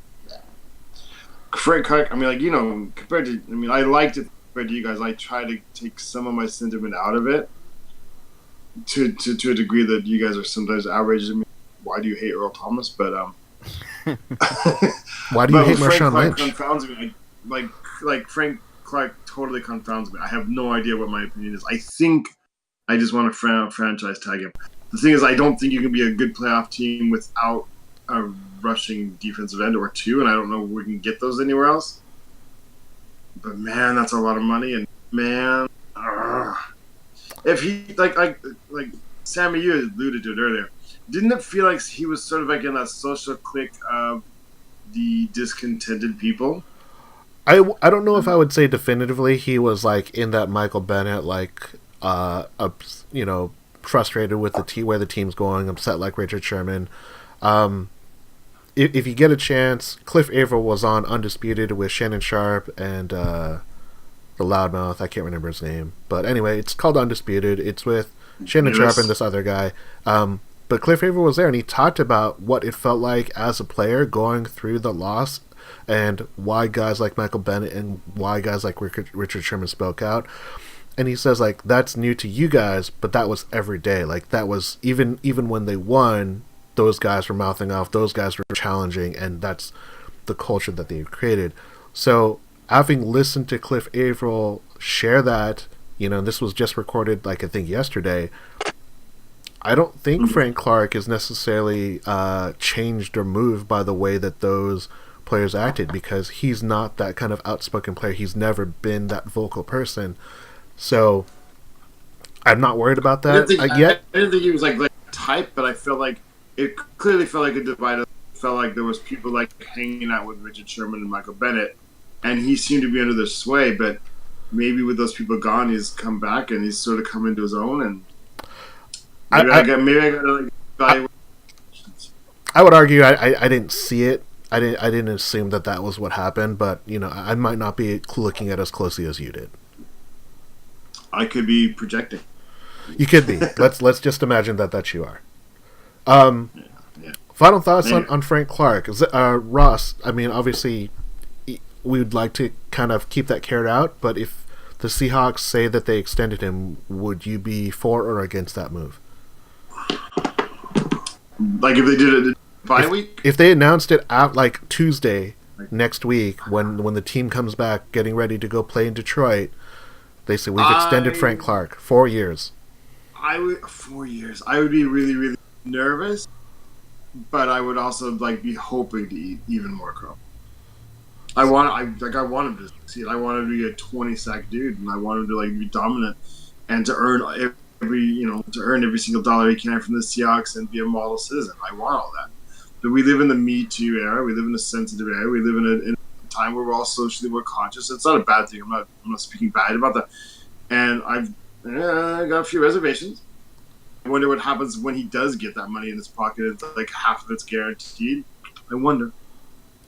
Frank Clark, I mean, compared to, I liked it compared to you guys. I try to take some of my sentiment out of it to a degree that you guys are sometimes outraged at me. Why do you hate Earl Thomas? But why do you hate Marshawn Lynch? Confounds me. Like Frank Clark totally confounds me. I have no idea what my opinion is. I think I just want to franchise tag him. The thing is, I don't think you can be a good playoff team without a rushing defensive end or two, and I don't know if we can get those anywhere else. But man, that's a lot of money, and man, if he like Sammy, you alluded to it earlier. Didn't it feel like he was sort of like in that social clique of the discontented people? I don't know if I would say definitively he was like in that Michael Bennett frustrated with where the team's going, upset like Richard Sherman. If you get a chance, Cliff Averill was on Undisputed with Shannon Sharp and the loudmouth. I can't remember his name, but anyway, it's called Undisputed. It's with Shannon Sharp and this other guy. But Cliff Averill was there, and he talked about what it felt like as a player going through the loss and why guys like Michael Bennett and why guys like Richard Sherman spoke out. And he says, like, that's new to you guys, but that was every day. Like, that was even when they won, those guys were mouthing off, those guys were challenging, and that's the culture that they've created. So, having listened to Cliff Averill share that, this was just recorded, like, I think yesterday, I don't think Frank Clark is necessarily changed or moved by the way that those players acted, because he's not that kind of outspoken player. He's never been that vocal person. So I'm not worried about that yet. I didn't think he was like type, but I felt like it clearly felt like a divide. It felt like there was people like hanging out with Richard Sherman and Michael Bennett, and he seemed to be under their sway. But maybe with those people gone, he's come back and he's sort of come into his own. And maybe I got to evaluate. I would argue I didn't see it. I didn't assume that was what happened, but I might not be looking at it as closely as you did. I could be projecting. You could be. Let's just imagine that you are. Final thoughts on Frank Clark. Ross, I mean, obviously, we would like to kind of keep that carried out, but if the Seahawks say that they extended him, would you be for or against that move? Like if they did it bye week? If they announced it like Tuesday next week when the team comes back getting ready to go play in Detroit, they say we've extended Frank Clark 4 years. 4 years. I would be really, really nervous, but I would also be hoping to eat even more crow. I want him to succeed. I want him to be a 20-sack dude, and I want him to be dominant and to earn every single dollar he can from the Seahawks and be a model citizen. I want all that. But we live in the Me Too era. We live in a sensitive era. We live in a time where we're all socially more conscious. It's not a bad thing. I'm not speaking bad about that. And I've got a few reservations. I wonder what happens when he does get that money in his pocket. It's like half of it's guaranteed. I wonder.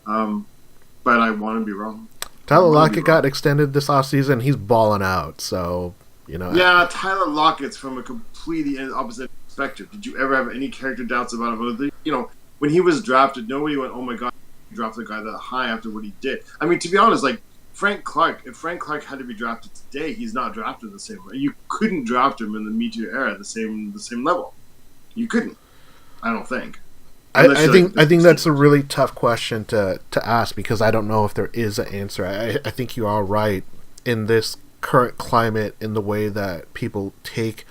But I want to be wrong. Tyler Lockett got extended this offseason. He's balling out. So, Yeah, Tyler Lockett's from a completely opposite spectrum. Did you ever have any character doubts about him? When he was drafted, nobody went, oh my God, he drafted a guy that high after what he did. I mean, to be honest, Frank Clark, if Frank Clark had to be drafted today, he's not drafted the same way. You couldn't draft him in the Me Too era the same level. You couldn't. I don't think. I think that's a really tough question to ask, because I don't know if there is an answer. I think you are right. In this current climate, in the way that people take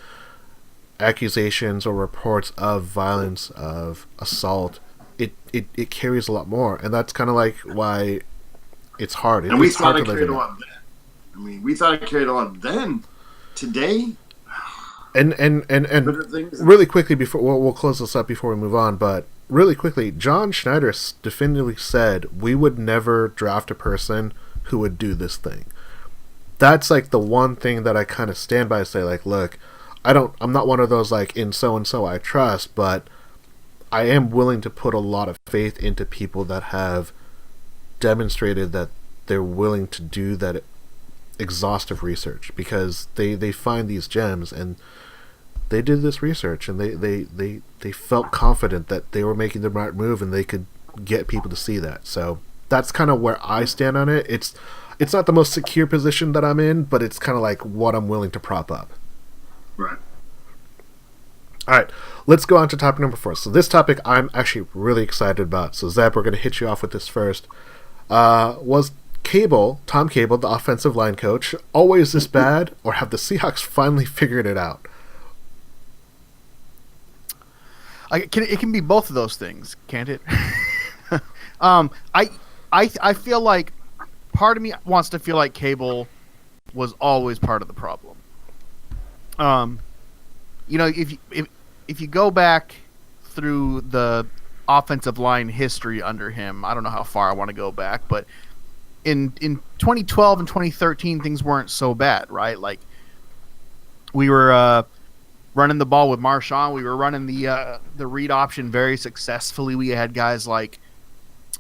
accusations or reports of violence, of assault, it carries a lot more, and that's kind of why it's hard. And we thought it carried a lot then. I mean, we thought it carried a lot then. Today, And better things. really quickly before we'll close this up before we move on, but really quickly, John Schneider definitively said we would never draft a person who would do this thing. That's like the one thing that I kind of stand by and say, like, look, I'm not one of those like in so and so I trust, but I am willing to put a lot of faith into people that have demonstrated that they're willing to do that exhaustive research, because they find these gems, and they did this research, and they felt confident that they were making the right move, and they could get people to see that. So that's kind of where I stand on it. It's not the most secure position that I'm in, but it's kind of like what I'm willing to prop up. Right. All right, let's go on to topic number 4. So this topic I'm actually really excited about. So Zeb, we're going to hit you off with this first. Was Tom Cable, the offensive line coach, always this bad, or have the Seahawks finally figured it out? It can be both of those things, can't it? I feel like part of me wants to feel like Cable was always part of the problem. If you go back through the offensive line history under him, I don't know how far I want to go back, but in 2012 and 2013, things weren't so bad, right? Like, we were running the ball with Marshawn. We were running the read option very successfully. We had guys like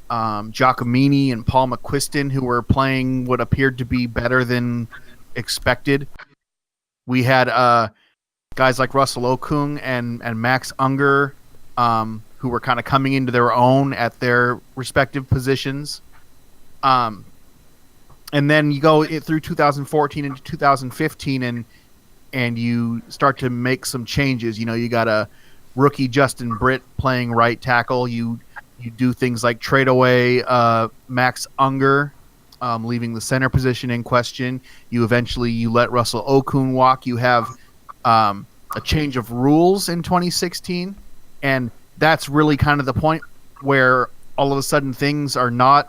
Giacomini and Paul McQuiston who were playing what appeared to be better than expected. We had guys like Russell Okung and Max Unger who were kind of coming into their own at their respective positions. And then you go through 2014 into 2015 and you start to make some changes. You know, you got a rookie Justin Britt playing right tackle. You do things like trade away Max Unger, leaving the center position in question. You let Russell Okung walk. You have a change of rules in 2016, and that's really kind of the point where all of a sudden things are not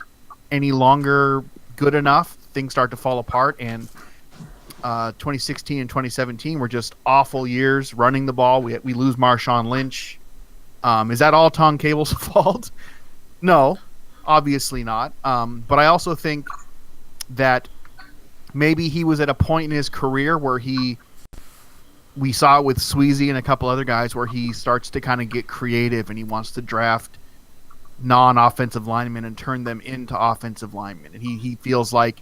any longer good enough. Things start to fall apart, and 2016 and 2017 were just awful years running the ball. We lose Marshawn Lynch. Is that all Tom Cable's fault? No, obviously not. But I also think that maybe he was at a point in his career where we saw it with Sweezy and a couple other guys where he starts to kind of get creative, and he wants to draft non-offensive linemen and turn them into offensive linemen. And he feels like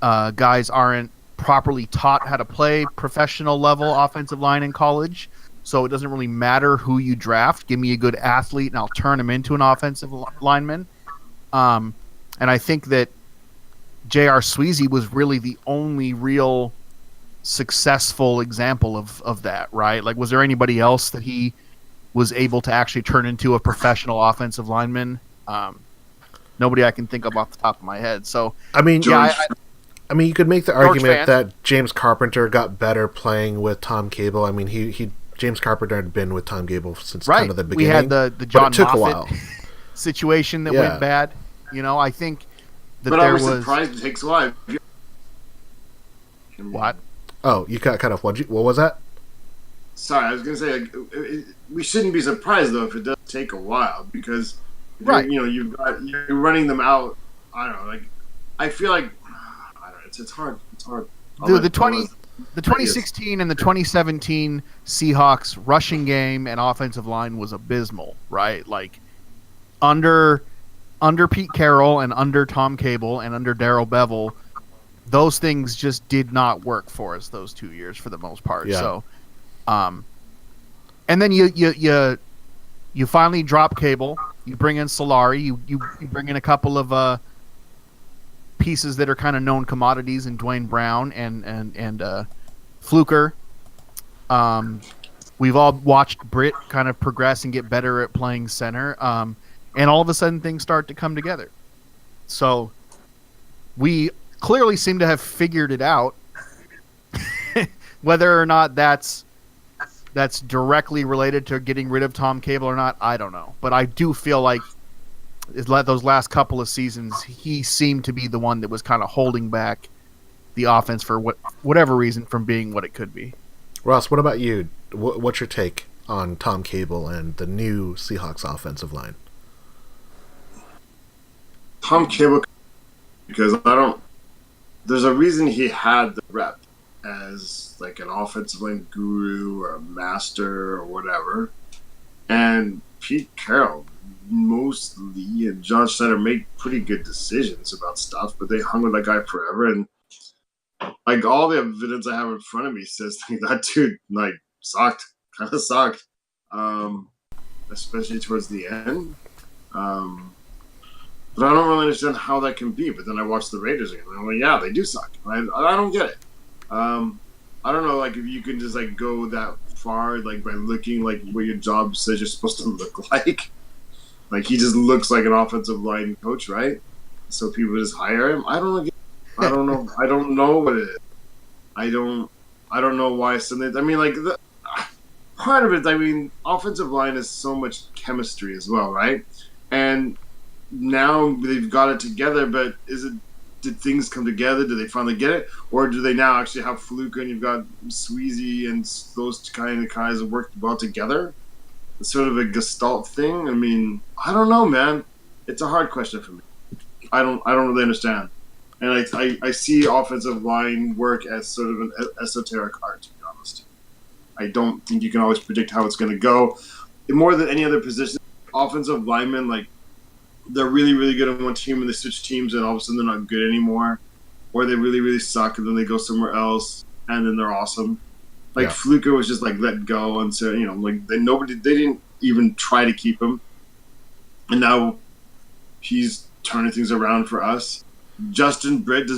guys aren't properly taught how to play professional level offensive line in college, so it doesn't really matter who you draft. Give me a good athlete and I'll turn him into an offensive lineman. And I think that J.R. Sweezy was really the only real successful example of that, right? Like, was there anybody else that he was able to actually turn into a professional offensive lineman? Nobody I can think of off the top of my head. So, I mean, I mean, you could make the argument fan. that James Carpenter got better playing with Tom Cable. I mean, James Carpenter had been with Tom Cable since kind of the beginning. We had the John Moffat a while. Situation that went bad. You know, I think that but there I was was surprised it takes a while. What? Oh, you got cut off. What was that? Sorry, I was going to say we shouldn't be surprised though if it does take a while, because right, you're running them out. I don't know. Like, I feel like I don't know. It's hard. It's hard. Dude, the 2016 and the 2017 Seahawks rushing game and offensive line was abysmal, right? Like, under Pete Carroll and under Tom Cable and under Darrell Bevell, those things just did not work for us those 2 years for the most part. Yeah. So, and then you finally drop Cable. You bring in Solari. You bring in a couple of pieces that are kind of known commodities in Dwayne Brown and Fluker. We've all watched Britt kind of progress and get better at playing center. And all of a sudden things start to come together. So we clearly seem to have figured it out. Whether or not that's directly related to getting rid of Tom Cable or not, I don't know. But I do feel like those last couple of seasons, he seemed to be the one that was kind of holding back the offense for whatever reason from being what it could be. Ross, what about you? What's your take on Tom Cable and the new Seahawks offensive line? Tom Cable, because there's a reason he had the rep as like an offensive line guru or a master or whatever. And Pete Carroll mostly and John Schneider make pretty good decisions about stuff, but they hung with that guy forever. And like all the evidence I have in front of me says like, that dude like kind of sucked, especially towards the end. But I don't really understand how that can be. But then I watch the Raiders again, and I'm like, yeah, they do suck. I don't get it. I don't know, like if you can just like go that far, like by looking like what your job says you're supposed to look like. Like he just looks like an offensive line coach, right? So people just hire him. I don't know. I don't know what it is. I don't know why suddenly. I mean, like part of it. I mean, offensive line is so much chemistry as well, right? And now they've got it together, but did things come together? Did they finally get it? Or do they now actually have Fluke and you've got Sweezy and those kind of guys that work well together? It's sort of a gestalt thing. I mean, I don't know, man. It's a hard question for me. I don't really understand. And I see offensive line work as sort of an esoteric art, to be honest. I don't think you can always predict how it's going to go. More than any other position, offensive linemen, like, they're really, really good on one team and they switch teams and all of a sudden they're not good anymore. Or they really, really suck and then they go somewhere else and then they're awesome. Like Fluker was just like let go and so like they didn't even try to keep him. And now he's turning things around for us. Does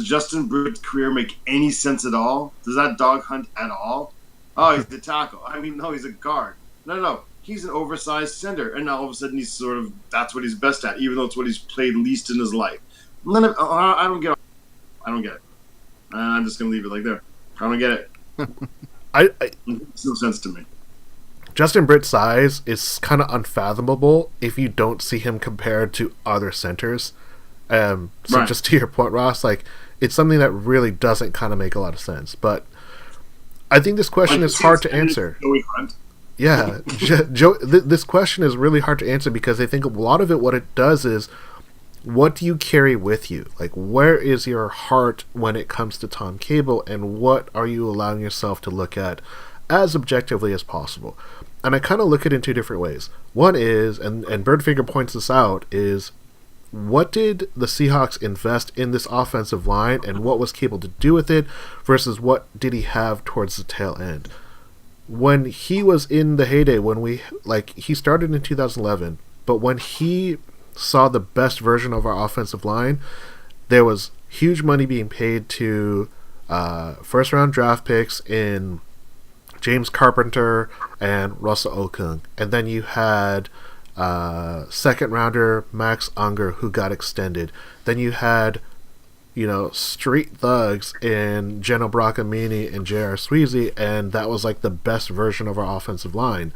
Justin Britt's career make any sense at all? Does that dog hunt at all? Oh, he's the tackle. I mean, no, he's a guard. No. He's an oversized center, and now all of a sudden he's that's what he's best at, even though it's what he's played least in his life. I don't get it. I'm just going to leave it like there. I don't get it. It makes no sense to me. Justin Britt's size is kind of unfathomable if you don't see him compared to other centers. So right. Just to your point, Ross, like it's something that really doesn't kind of make a lot of sense. But I think this question is hard to answer. Yeah, Joe, this question is really hard to answer because I think a lot of it, what it does is, what do you carry with you? Like, where is your heart when it comes to Tom Cable, and what are you allowing yourself to look at as objectively as possible? And I kind of look at it in two different ways. One is, and Birdfinger points this out, is what did the Seahawks invest in this offensive line, and what was Cable to do with it, versus what did he have towards the tail end? When he was in the heyday, he started in 2011, but when he saw the best version of our offensive line, there was huge money being paid to first-round draft picks in James Carpenter and Russell Okung. And then you had second-rounder Max Unger, who got extended. Then you had street thugs in Geno Brockamini and J.R. Sweezy, and that was like the best version of our offensive line.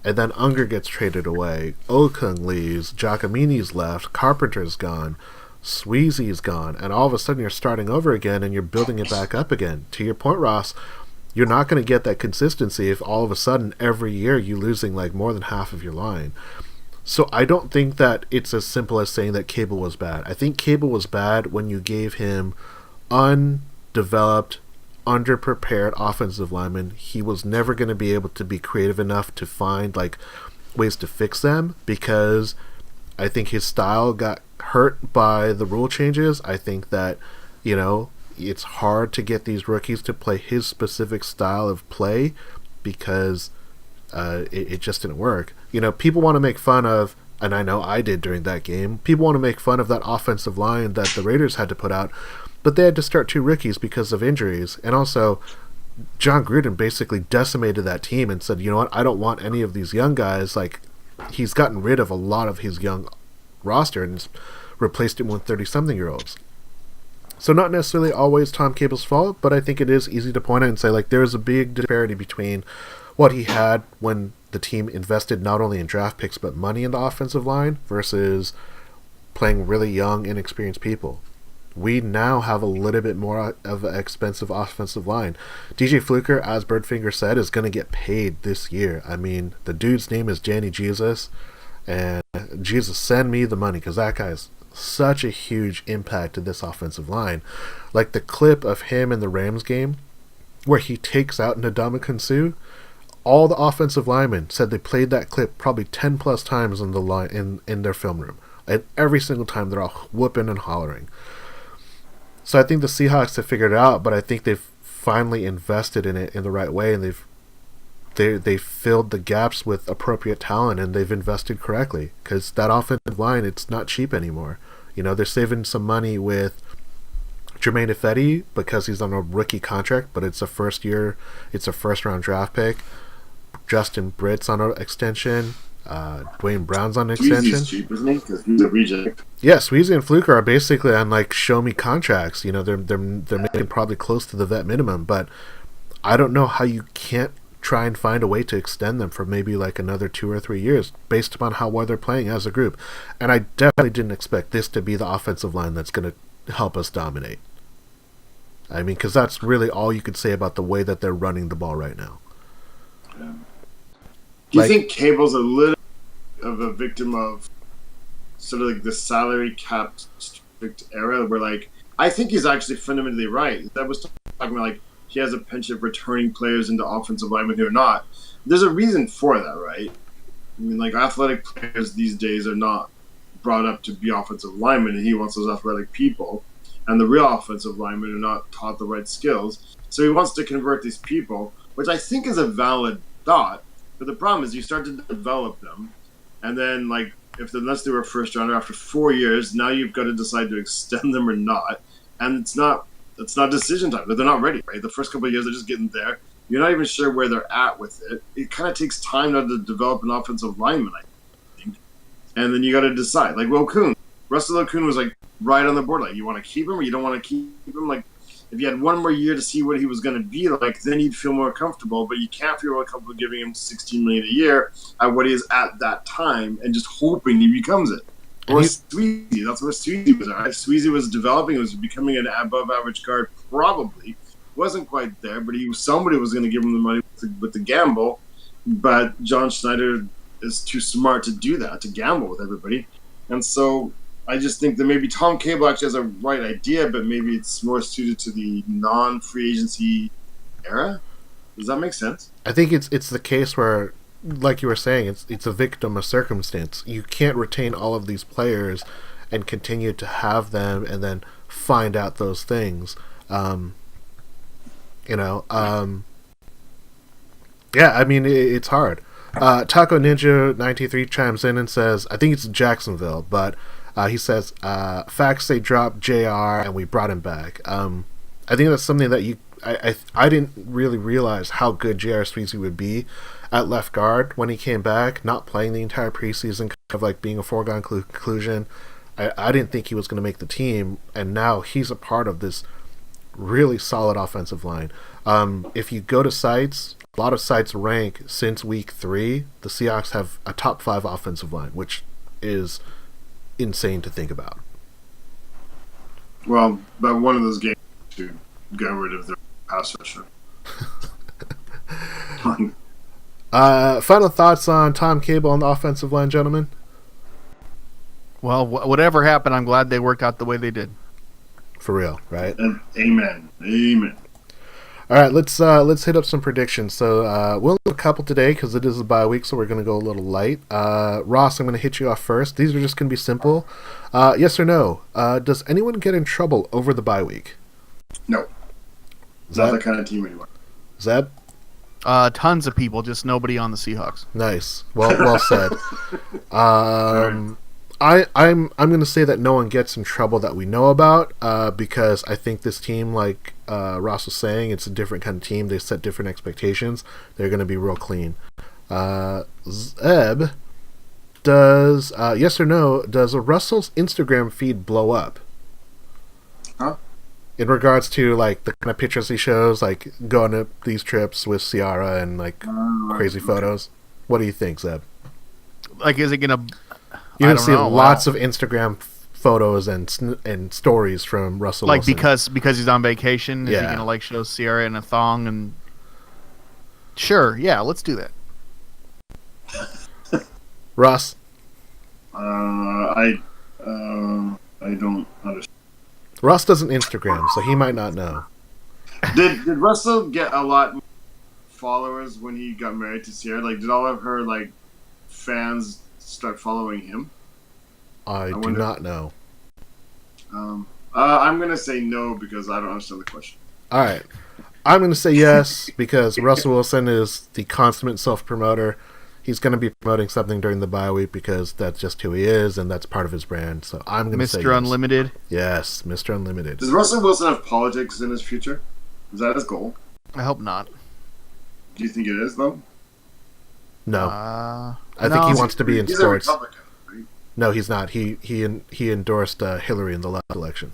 And then Unger gets traded away, Okung leaves, Giacomini's left, Carpenter's gone, Sweezy's gone, and all of a sudden you're starting over again and you're building it back up again. To your point, Ross, you're not going to get that consistency if all of a sudden every year you're losing like more than half of your line. So I don't think that it's as simple as saying that Cable was bad. I think Cable was bad when you gave him undeveloped, underprepared offensive linemen. He was never going to be able to be creative enough to find like ways to fix them, because I think his style got hurt by the rule changes. I think that, it's hard to get these rookies to play his specific style of play because it just didn't work. People want to make fun of, and I know I did during that game, people want to make fun of that offensive line that the Raiders had to put out, but they had to start two rookies because of injuries. And also, John Gruden basically decimated that team and said, you know what, I don't want any of these young guys. Like, he's gotten rid of a lot of his young roster and replaced it with 30-something-year-olds. So not necessarily always Tom Cable's fault, but I think it is easy to point out and say, like, there's a big disparity between what he had when the team invested not only in draft picks but money in the offensive line versus playing really young, inexperienced people. we now have a little bit more of an expensive offensive line. DJ Fluker, as Birdfinger said, is going to get paid this year. I mean, the dude's name is Danny Jesus, and Jesus, send me the money, because that guy is such a huge impact to this offensive line. Like the clip of him in the Rams game where he takes out Ndamukong Suh, all the offensive linemen said they played that clip probably 10 plus times in the line in their film room, and every single time they're all whooping and hollering. So I think the Seahawks have figured it out, but I think they've finally invested in it in the right way, and they've filled the gaps with appropriate talent, and they've invested correctly, because that offensive line, it's not cheap anymore. You know, they're saving some money with Jermaine Ifedi because he's on a rookie contract, but it's a first round draft pick. Justin Britt's on an extension. Dwayne Brown's on an extension. Sweezy's cheap, isn't he? Because he's a reject. Yeah, Sweezy and Fluker are basically on like show me contracts. You know, they're making probably close to the vet minimum, but I don't know how you can't try and find a way to extend them for maybe like another 2 or 3 years based upon how well they're playing as a group. And I definitely didn't expect this to be the offensive line that's going to help us dominate. I mean, because that's really all you could say about the way that they're running the ball right now. Yeah. Do you think Cable's a little of a victim of sort of like the salary cap strict era where, like, I think he's actually fundamentally right. That was talking about, like, he has a penchant of returning players into offensive linemen who are not. There's a reason for that, right? I mean, like, athletic players these days are not brought up to be offensive linemen, and he wants those athletic people. And the real offensive linemen are not taught the right skills. So he wants to convert these people, which I think is a valid thought. But the problem is you start to develop them, and then, like, unless they were a first rounder after 4 years, now you've got to decide to extend them or not. And it's not decision time. They're not ready, right? The first couple of years, they're just getting there. You're not even sure where they're at with it. It kind of takes time now to develop an offensive lineman, I think. And then you got to decide. Like, Russell Okung was, like, right on the board. Like, you want to keep him or you don't want to keep him? Like, if you had one more year to see what he was going to be like, then you'd feel more comfortable. But you can't feel more comfortable giving him $16 million a year at what he is at that time and just hoping he becomes it. Or Sweezy. That's where Sweezy was at. Right? Sweezy was developing. He was becoming an above-average guard, probably. Wasn't quite there, but somebody was going to give him the money with the gamble. But John Schneider is too smart to do that, to gamble with everybody. And so I just think that maybe Tom Cable actually has a right idea, but maybe it's more suited to the non-free agency era. Does that make sense? I think it's the case where, like you were saying, it's a victim of circumstance. You can't retain all of these players and continue to have them and then find out those things. Yeah, I mean, it's hard. Taco Ninja 93 chimes in and says, I think it's Jacksonville, but he says, facts say dropped JR and we brought him back. I think that's something that I didn't really realize how good J.R. Sweezy would be at left guard when he came back, not playing the entire preseason, kind of like being a foregone conclusion. I didn't think he was going to make the team, and now he's a part of this really solid offensive line. If you go to sites, a lot of sites rank since week 3, the Seahawks have a top 5 offensive line, which is insane to think about. Well, but one of those games to get rid of their pass rusher. Final thoughts on Tom Cable on the offensive line, gentlemen? Well, whatever happened, I'm glad they worked out the way they did. For real, right? And amen. All right, let's hit up some predictions. So we'll do a couple today because it is a bye week, so we're going to go a little light. Ross, I'm going to hit you off first. These are just going to be simple. Yes or no? Does anyone get in trouble over the bye week? No. Not that kind of team anymore. Zeb? Tons of people, just nobody on the Seahawks. Nice. Well said. I'm going to say that no one gets in trouble that we know about because I think this team, like Ross was saying, it's a different kind of team. They set different expectations. They're going to be real clean. Zeb, yes or no, does Russell's Instagram feed blow up? Huh? In regards to like the kind of pictures he shows, like going to these trips with Ciara and like crazy photos. What do you think, Zeb? Like, is it going to... You're going to see lots of Instagram photos and stories from Russell Like Wilson. because he's on vacation, is he Yeah. gonna like show Sierra in a thong? And sure, yeah, let's do that. Russ, I don't understand. Russ doesn't Instagram, so he might not know. Did Russell get a lot more followers when he got married to Sierra? Like, did all of her like fans start following him? I do wonder. not know. I'm gonna say no because I don't understand the question. All right. I'm going to say yes because Russell Wilson is the consummate self-promoter. He's going to be promoting something during the bye week because that's just who he is and that's part of his brand. So I'm going to say yes. Mr. Unlimited. Yes, Mr. Unlimited. Does Russell Wilson have politics in his future? Is that his goal? I hope not. Do you think it is though? No. I I think he wants to be in He's sports. a Republican, right? No, he's not. He endorsed Hillary in the last election.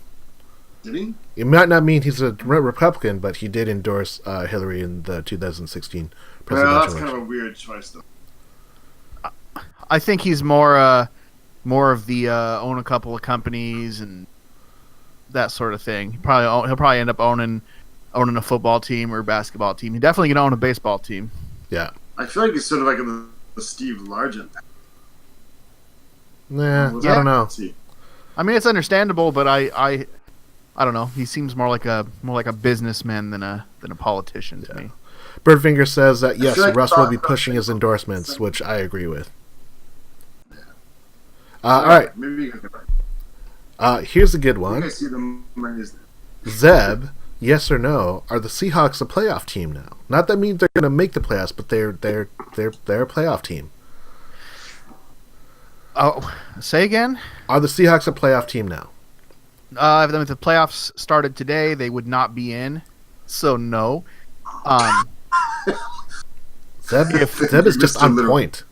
Did he? It might not mean he's a Republican, but he did endorse Hillary in the 2016 presidential Well, that's election. kind of a weird choice though. I think he's more of the own a couple of companies and that sort of thing. He'll probably end up owning a football team or a basketball team. He definitely gonna own a baseball team. Yeah. I feel like he's sort of like the Steve Largent. Nah, I I don't know. Let's see. I mean, it's understandable, but I don't know. He seems more like a businessman than a politician to me. Birdfinger says that yes, feel like Russ will be Bob- pushing his endorsements, which I agree with. All right, Maybe you can get right. here's a good I one. think I see the money's there. Zeb, yes or no? Are the Seahawks a playoff team now? Not that means they're going to make the playoffs, but they're a playoff team. Oh, say again? Are the Seahawks a playoff team now? If the playoffs started today, they would not be in. So no. Zeb is just on point.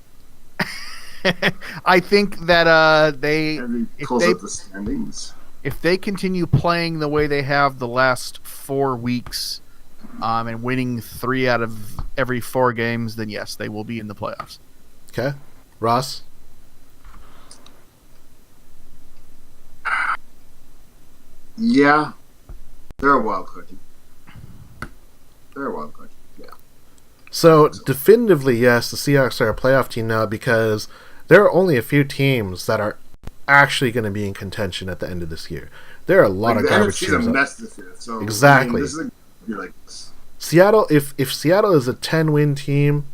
I think that they And he if pulls they up the standings. if they continue playing the way they have the last 4 weeks, and winning 3 out of every 4 games, then yes, they will be in the playoffs. Okay, Ross. Yeah, they're a wild card team. They're a wild card team. Yeah. So definitively, yes, the Seahawks are a playoff team now because there are only a few teams that are actually going to be in contention at the end of this year. There are a lot of the garbage NFC's a teams. mess this year. So Exactly. I mean, this is be like this. Seattle, if Seattle is a 10-win team,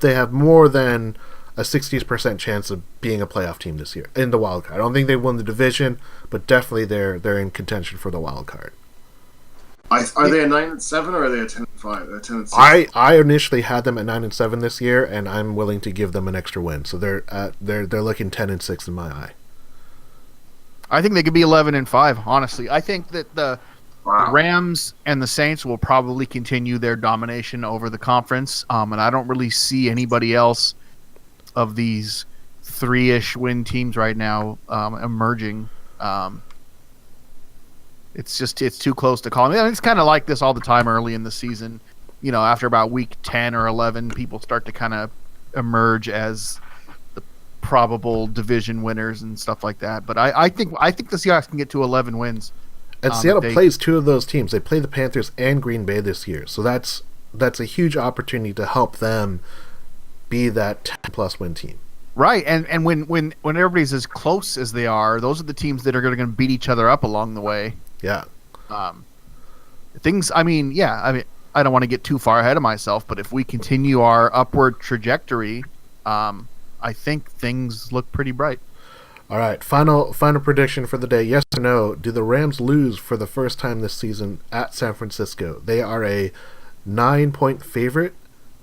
they have more than a 60% chance of being a playoff team this year in the wild card. I don't think they won the division, but definitely they're in contention for the wild card. Are they a 9-7 or are they a 10-5? 10-6? I initially had them at 9-7 this year, and I'm willing to give them an extra win. So they're looking 10-6 in my eye. I think they could be 11-5. Honestly, I think that the Wow. Rams and the Saints will probably continue their domination over the conference, and I don't really see anybody else of these 3-ish win teams right now emerging. It's too close to call. I mean, it's kind of like this all the time early in the season. You know, after about week 10 or 11, people start to kind of emerge as the probable division winners and stuff like that. But I think the Seahawks can get to 11 wins. And Seattle plays 2 of those teams. They play the Panthers and Green Bay this year. So that's a huge opportunity to help them be that 10-plus win team. Right, and when everybody's as close as they are, those are the teams that are going to beat each other up along the way. Yeah. I don't want to get too far ahead of myself, but if we continue our upward trajectory, I think things look pretty bright. All right, final prediction for the day. Yes or no? Do the Rams lose for the first time this season at San Francisco? They are a 9-point favorite.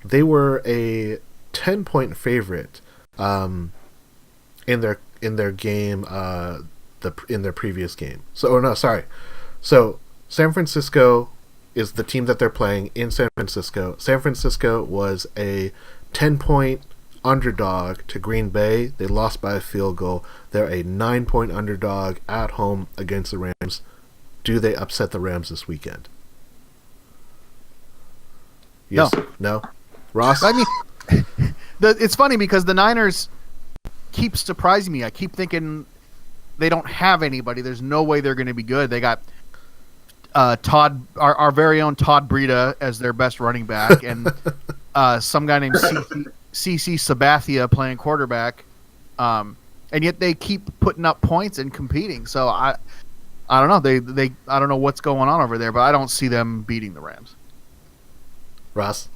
They were a 10-point favorite in their game in their previous game. So San Francisco is the team that they're playing in San Francisco. San Francisco was a 10-point underdog to Green Bay. They lost by a field goal. They're a 9-point underdog at home against the Rams. Do they upset the Rams this weekend? Yes. No. Ross? I mean, it's funny because the Niners keep surprising me. I keep thinking they don't have anybody. There's no way they're going to be good. They got Todd, our very own Todd Breida as their best running back, and some guy named CC Sabathia playing quarterback. And yet they keep putting up points and competing. So I don't know. They I don't know what's going on over there, but I don't see them beating the Rams. Ross?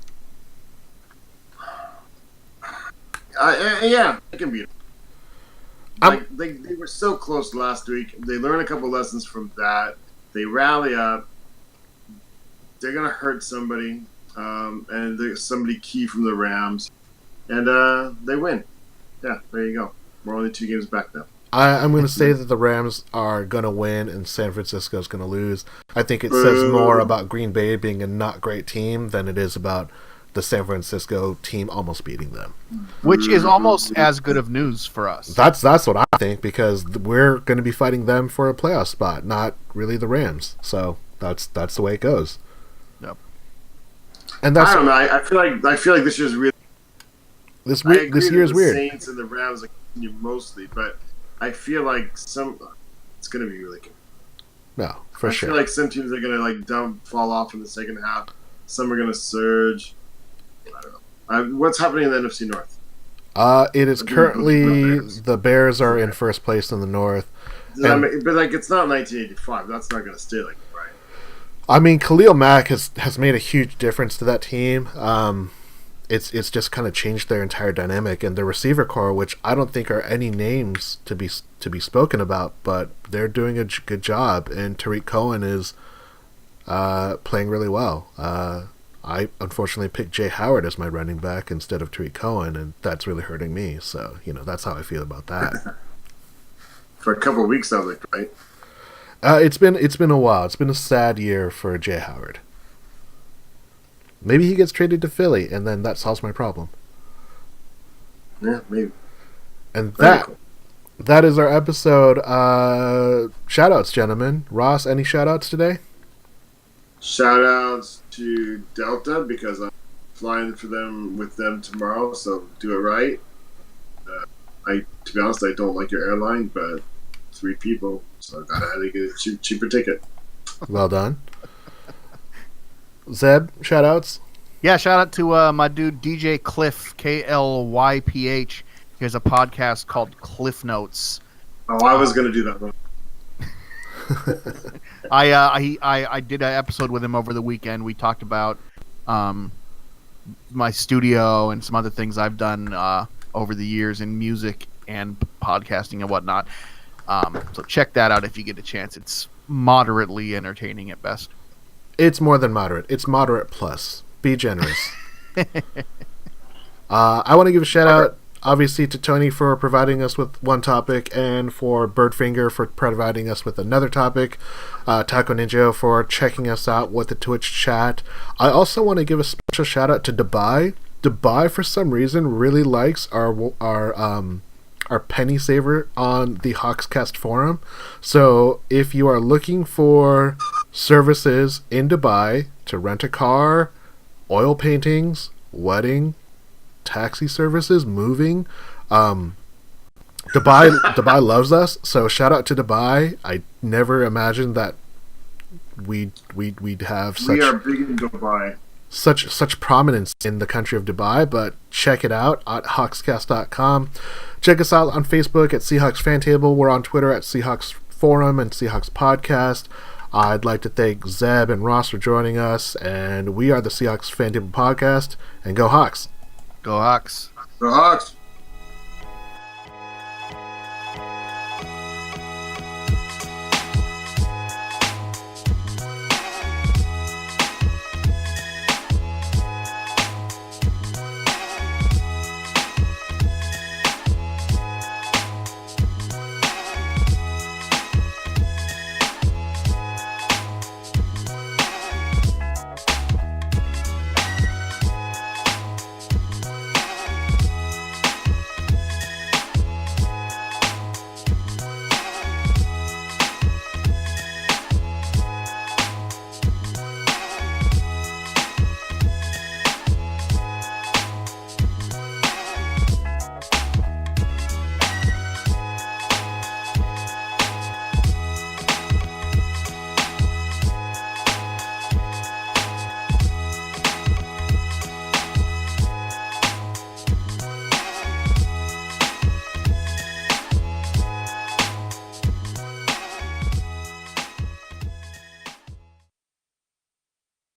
Yeah, they can beat them. They were so close last week. They learned a couple lessons from that. They rally up. They're going to hurt somebody, and there's somebody key from the Rams, and they win. Yeah, there you go. We're only 2 games back now. I'm going to say that the Rams are going to win and San Francisco is going to lose. I think it says more about Green Bay being a not great team than it is about the San Francisco team almost beating them. Which is almost as good of news for us. That's what I think, because we're going to be fighting them for a playoff spot, not really the Rams. So that's the way it goes. Yep. And that's, I don't know. I feel like this year's really. This year is weird. Saints and the Rams continue mostly, but I feel like it's going to be really good. No, for sure. I feel like some teams are going to fall off in the second half. Some are going to surge. I don't know. What's happening in the NFC North? It is currently the Bears are in first place in the North. But it's not 1985. That's not going to stay like that, right? I mean, Khalil Mack has made a huge difference to that team. It's just kind of changed their entire dynamic, and the receiver core, which I don't think are any names to be spoken about, but they're doing a good job. And Tariq Cohen is playing really well. I unfortunately picked Jay Howard as my running back instead of Tariq Cohen, and that's really hurting me. So that's how I feel about that. For a couple of weeks, sounds like, right? It's been a while. It's been a sad year for Jay Howard. Maybe he gets traded to Philly, and then that solves my problem. Yeah, maybe. And that is our episode. Shoutouts, gentlemen. Ross, any shoutouts today? Shoutouts to Delta, because I'm flying with them tomorrow, so do it right. To be honest, I don't like your airline, but 3 people, so I had to get a cheaper ticket. Well done. Zeb, shoutouts? Yeah, shout out to my dude DJ Cliff, KLYPH. He has a podcast called Cliff Notes. Oh, I was going to do that one. I did an episode with him over the weekend. We talked about my studio and some other things I've done over the years in music and podcasting and whatnot. So check that out if you get a chance. It's moderately entertaining at best. It's more than moderate. It's moderate plus. Be generous. I want to give a shout out, obviously, to Tony for providing us with one topic, and for Birdfinger for providing us with another topic. Taco Ninja for checking us out with the Twitch chat. I also want to give a special shout out to Dubai. Dubai, for some reason, really likes our penny saver on the Hawkscast forum. So if you are looking for services in Dubai to rent a car, oil paintings, wedding, taxi services, moving, Dubai loves us. So shout out to Dubai. I never imagined that we'd have such. We are big in Dubai. Such prominence in the country of Dubai, but check it out at hawkscast.com. Check us out on Facebook at Seahawks FanTable. We're on Twitter at Seahawks Forum and Seahawks Podcast. I'd like to thank Zeb and Ross for joining us, and we are the Seahawks FanTable Podcast. And go Hawks! Go Hawks! Go Hawks!